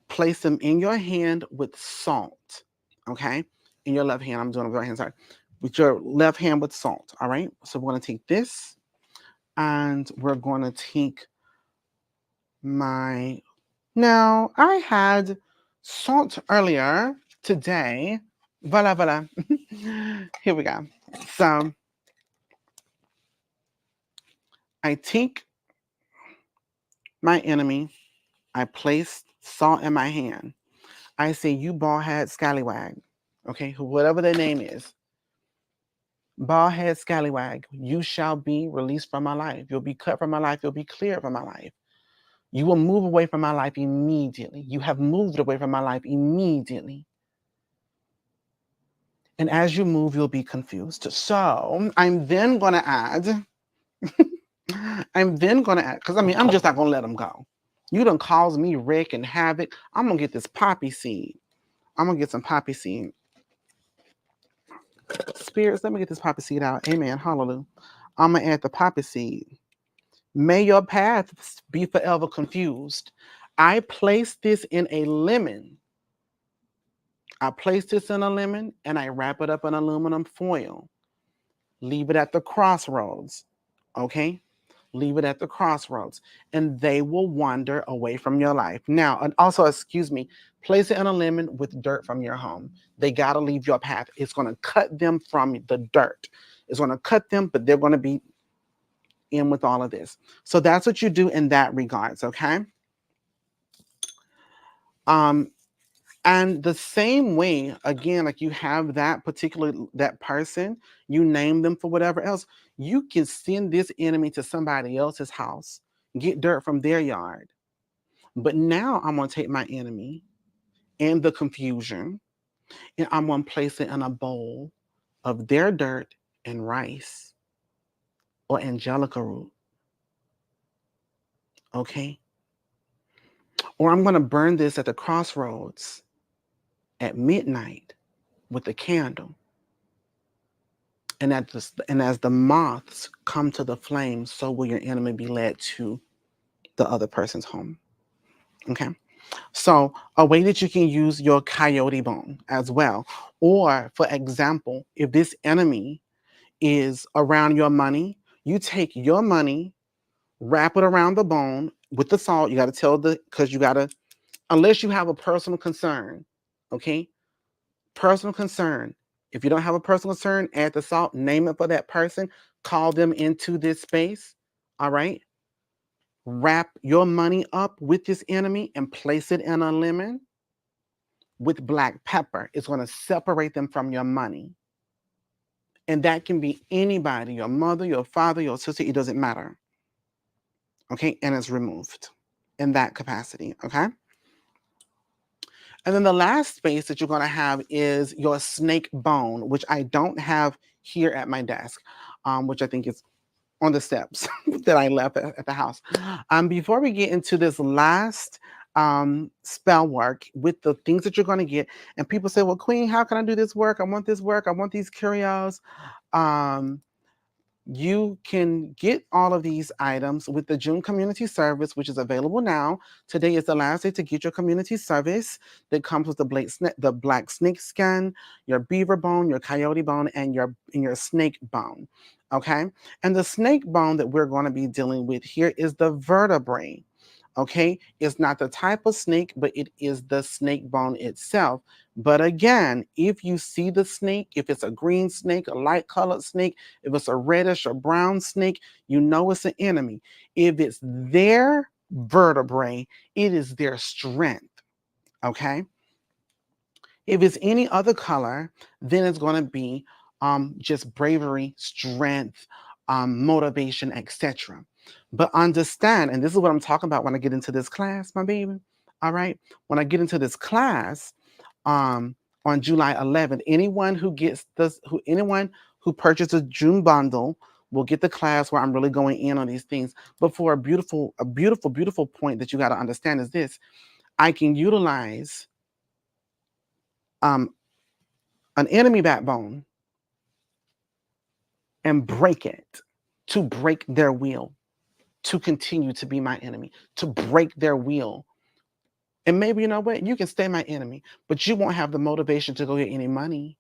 place them in your hand with salt, okay? In your left hand, I'm doing it with the right hand, sorry. With your left hand with salt, all right? So we're gonna take this and we're gonna take now I had salt earlier today. Voila. Here we go. So I take my enemy. I place salt in my hand. I say, you bald head scallywag, okay, whatever their name is, bald head scallywag, you shall be released from my life. You'll be cut from my life. You'll be cleared from my life. You will move away from my life immediately. You have moved away from my life immediately. And as you move, you'll be confused. So I'm then going to add, because I mean, I'm just not going to let them go. You done caused me wreck and havoc. I'm going to get this poppy seed. I'm going to get some poppy seed. Spirits, let me get this poppy seed out. Amen. Hallelujah. I'm going to add the poppy seed. May your paths be forever confused. I place this in a lemon. I place this in a lemon and I wrap it up in aluminum foil. Leave it at the crossroads. Okay? Leave it at the crossroads. And they will wander away from your life. Now, and also, excuse me, place it in a lemon with dirt from your home. They got to leave your path. It's going to cut them from the dirt. It's going to cut them, but they're going to be in with all of this. So that's what you do in that regards, okay? And the same way, again, like you have that that person, you name them for whatever else, you can send this enemy to somebody else's house, get dirt from their yard. But now I'm going to take my enemy and the confusion, and I'm going to place it in a bowl of their dirt and rice or angelica root. Okay? Or I'm going to burn this at the crossroads at midnight with a candle. And as the moths come to the flames, so will your enemy be led to the other person's home. Okay? So a way that you can use your coyote bone as well. Or, for example, if this enemy is around your money, you take your money, wrap it around the bone with the salt. You got to because you got to, unless you have a personal concern, okay? Personal concern. If you don't have a personal concern, add the salt, name it for that person, call them into this space. All right. Wrap your money up with this enemy and place it in a lemon with black pepper. It's going to separate them from your money. And that can be anybody, your mother, your father, your sister, it doesn't matter. Okay. And it's removed in that capacity. Okay. And then the last space that you're going to have is your snake bone, which I don't have here at my desk, which I think is on the steps that I left at the house. Before we get into this last spell work with the things that you're going to get, and people say, well, Queen, how can I do this work? I want this work. I want these curios. You can get all of these items with the June community service, which is available now. Today is the last day to get your community service that comes with the black snake skin, your beaver bone, your coyote bone, and your snake bone. Okay? And the snake bone that we're going to be dealing with here is the vertebrae. Okay, it's not the type of snake, but it is the snake bone itself. But again, if you see the snake, if it's a green snake, a light colored snake, if it's a reddish or brown snake, you know it's an enemy. If it's their vertebrae, it is their strength. Okay. If it's any other color, then it's going to be just bravery, strength, motivation, etc. But understand, and this is what I'm talking about when I get into this class, my baby. All right. When I get into this class on July 11th, anyone who purchases June bundle will get the class where I'm really going in on these things. But for a beautiful, beautiful point that you got to understand is this: I can utilize an enemy backbone and break it, to break their will, to continue to be my enemy, to break their will. And maybe, you know what, you can stay my enemy, but you won't have the motivation to go get any money.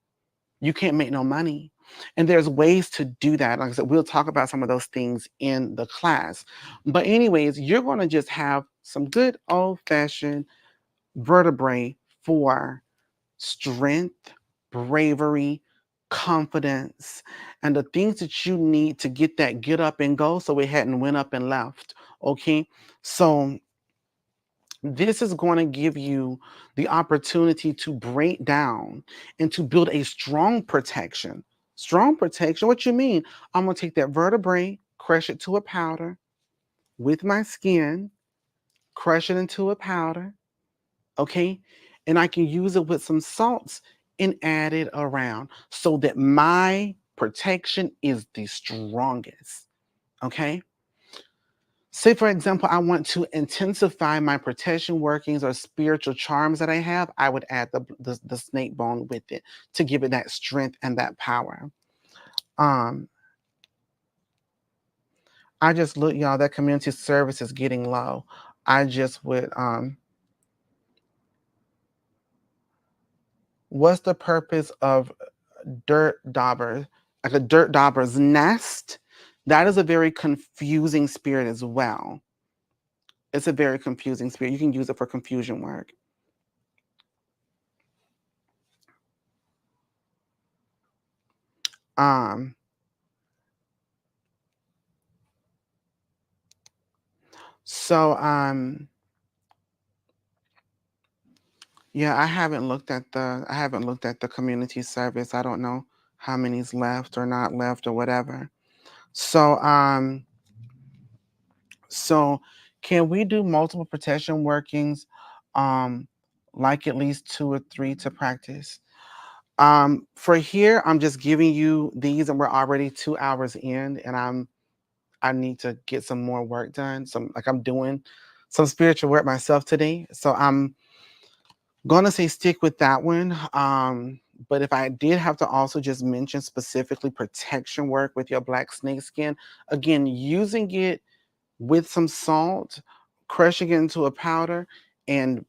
You can't make no money. And there's ways to do that. Like I said, we'll talk about some of those things in the class. But anyways, you're going to just have some good old-fashioned vertebrae for strength, bravery, confidence, and the things that you need to get that get up and go so it hadn't went up and left, Okay, so this is going to give you the opportunity to break down and to build a strong protection. Strong protection, what you mean? I'm going to take that vertebrae, crush it to a powder with my skin, crush it into a powder, okay? And I can use it with some salts and add it around so that my protection is the strongest, okay? Say, for example, I want to intensify my protection workings or spiritual charms that I have, I would add the snake bone with it to give it that strength and that power. Um, I just look, y'all, that community service is getting low. I just would, what's the purpose of dirt dauber? Like a dirt dauber's nest? That is a very confusing spirit as well. It's a very confusing spirit. You can use it for confusion work. Um, so yeah, I haven't looked at the community service. I don't know how many's left or not left or whatever. So so can we do multiple protection workings, um like at least 2 or 3 to practice? For here, I'm just giving you these, and we're already 2 hours in, and I need to get some more work done. Some like I'm doing some spiritual work myself today. So I'm gonna say stick with that one. But if I did have to also just mention specifically protection work with your black snake skin, again, using it with some salt, crushing it into a powder, and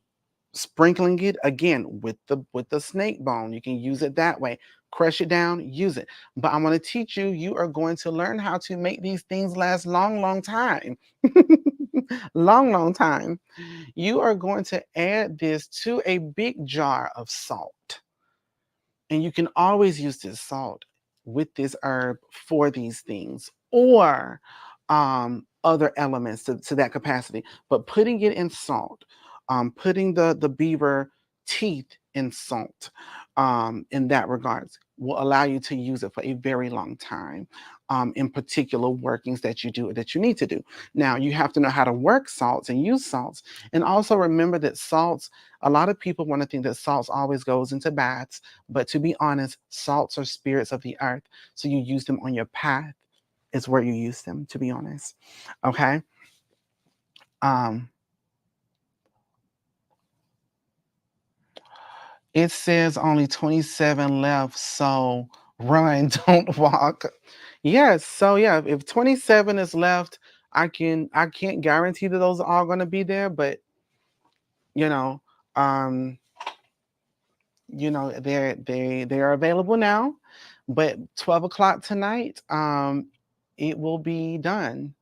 sprinkling it again with the snake bone. You can use it that way. Crush it down, use it. But I'm going to teach you. You are going to learn how to make these things last long time. Long time. You are going to add this to a big jar of salt. And you can always use this salt with this herb for these things or other elements to that capacity. But putting it in salt, putting the beaver teeth in salt in that regards will allow you to use it for a very long time in particular workings that you do that you need to do. Now you have to know how to work salts and use salts, and also remember that salts, a lot of people want to think that salts always goes into baths, but to be honest, salts are spirits of the earth, so you use them on your path is where you use them, to be honest. Okay. um It says only 27 left, so run, don't walk. Yes, so yeah, if 27 is left, I can't guarantee that those are all gonna be there, but you know, um, they are available now. But 12 o'clock tonight, it will be done.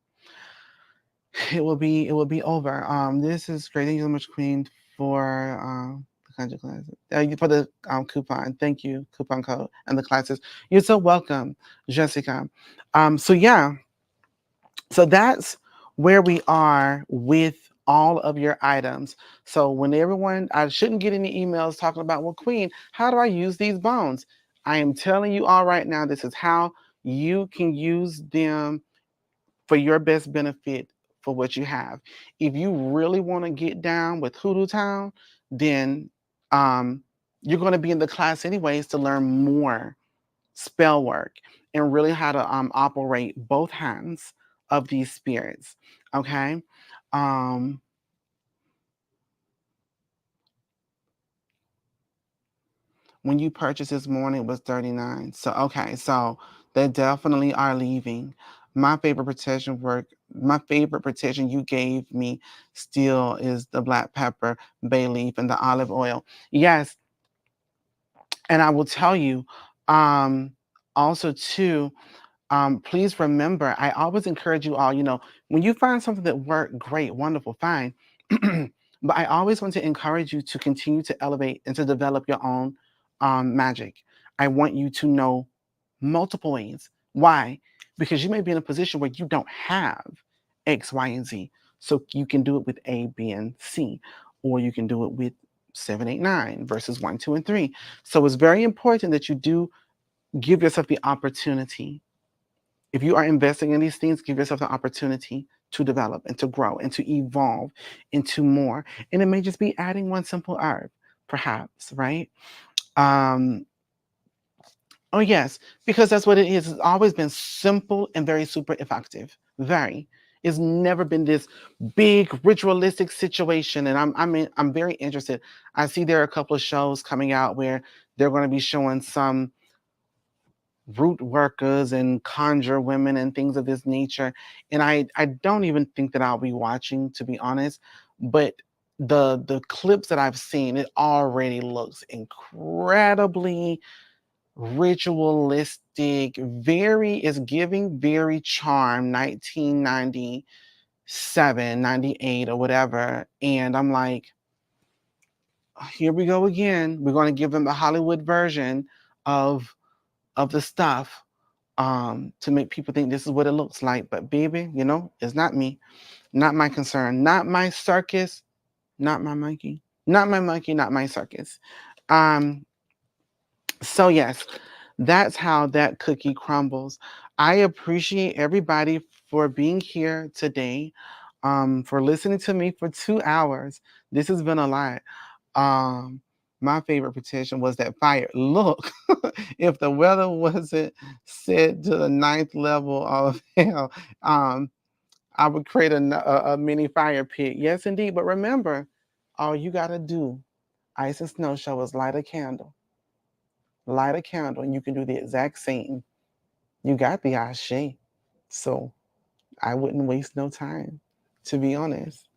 It will be over. This is great. Thank you so much, Queen, for the conjure classes. For the coupon. Thank you, coupon code and the classes. You're so welcome, Jessica. So yeah, so that's where we are with all of your items. So when everyone, I shouldn't get any emails talking about, well, Queen, how do I use these bones? I am telling you all right now, this is how you can use them for your best benefit for what you have. If you really want to get down with Hoodoo Town, then you're going to be in the class anyways to learn more spell work and really how to operate both hands of these spirits. Okay. Um, when you purchased this morning, it was 39. So, okay. So they definitely are leaving. My favorite protection work, my favorite protection you gave me still is the black pepper, bay leaf, and the olive oil. Yes. And I will tell you, um, also too, please remember, I always encourage you all, when you find something that worked, great, wonderful, fine. But I always want to encourage you to continue to elevate and to develop your own magic. I want you to know multiple ways. Why? Because you may be in a position where you don't have X, Y, and Z. So you can do it with A, B, and C, or you can do it with 7, 8, 9 versus 1, 2, and 3. So it's very important that you do give yourself the opportunity. If you are investing in these things, give yourself the opportunity to develop and to grow and to evolve into more. And it may just be adding one simple herb, perhaps, right? Um, oh, yes, because that's what it is. It's always been simple and very super effective. Very. It's never been this big ritualistic situation. And I'm very interested. I see there are a couple of shows coming out where they're going to be showing some root workers and conjure women and things of this nature. And I don't even think that I'll be watching, to be honest. But the clips that I've seen, it already looks incredibly ritualistic, very is giving very charm 1997, 98 or whatever. And I'm like, here we go again. We're going to give them the Hollywood version of the stuff to make people think this is what it looks like. But baby, it's not me, not my concern, not my circus, not my monkey, not my monkey, not my circus. Um, so yes, that's how that cookie crumbles. I appreciate everybody for being here today, for listening to me for 2 hours. This has been a lot. Um, my favorite petition was that fire. Look, if the weather wasn't set to the ninth level of hell, I would create a mini fire pit. Yes, indeed. But remember, all you got to do, ice and snow show, is light a candle, and you can do the exact same. You got the ashe. So I wouldn't waste no time, to be honest.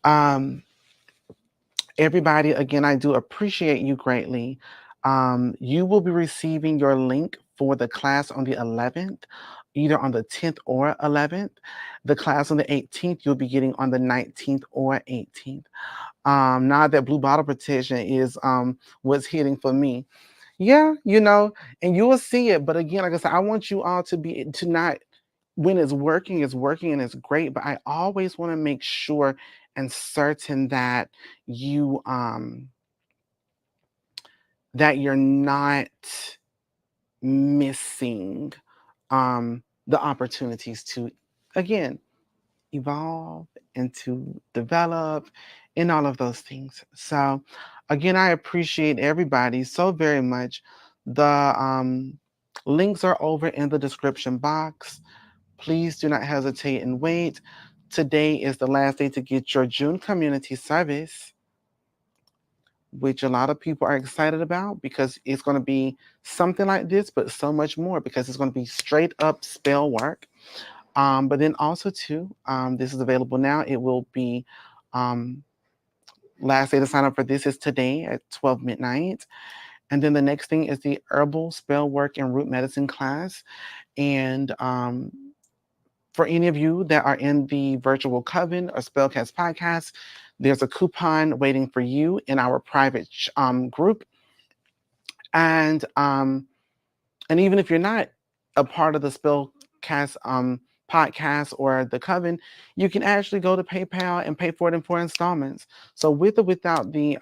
Um, Everybody, again, I do appreciate you greatly. You will be receiving your link for the class on the 11th, either on the 10th or 11th. The class on the 18th, you'll be getting on the 19th or 18th. Now that blue bottle protection is what's hitting for me. Yeah, and you will see it. But again, like I said, I want you all to not, when it's working and it's great. But I always want to make sure and certain that you that you're not missing the opportunities to, again, evolve and to develop and all of those things. So again, I appreciate everybody so very much. The links are over in the description box. Please do not hesitate and wait. Today is the last day to get your June community service, which a lot of people are excited about because it's going to be something like this, but so much more, because it's going to be straight up spell work. But then also too, this is available now. It will be last day to sign up for this is today at 12 midnight. And then the next thing is the herbal spell work and root medicine class. And for any of you that are in the virtual coven or spellcast podcast, there's a coupon waiting for you in our private group. And even if you're not a part of the spellcast podcast or the coven, you can actually go to PayPal and pay for it in 4 installments. So with or without the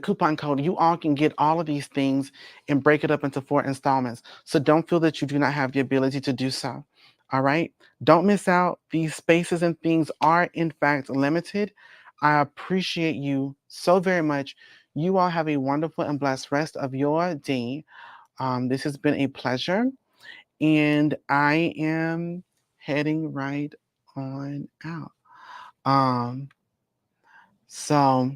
coupon code, you all can get all of these things and break it up into 4 installments. So don't feel that you do not have the ability to do so. All right. Don't miss out. These spaces and things are in fact limited. I appreciate you so very much. You all have a wonderful and blessed rest of your day. This has been a pleasure. And I am heading right on out. So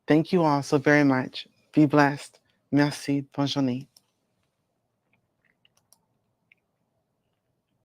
thank you all so very much. Be blessed. Merci. Bonne journée.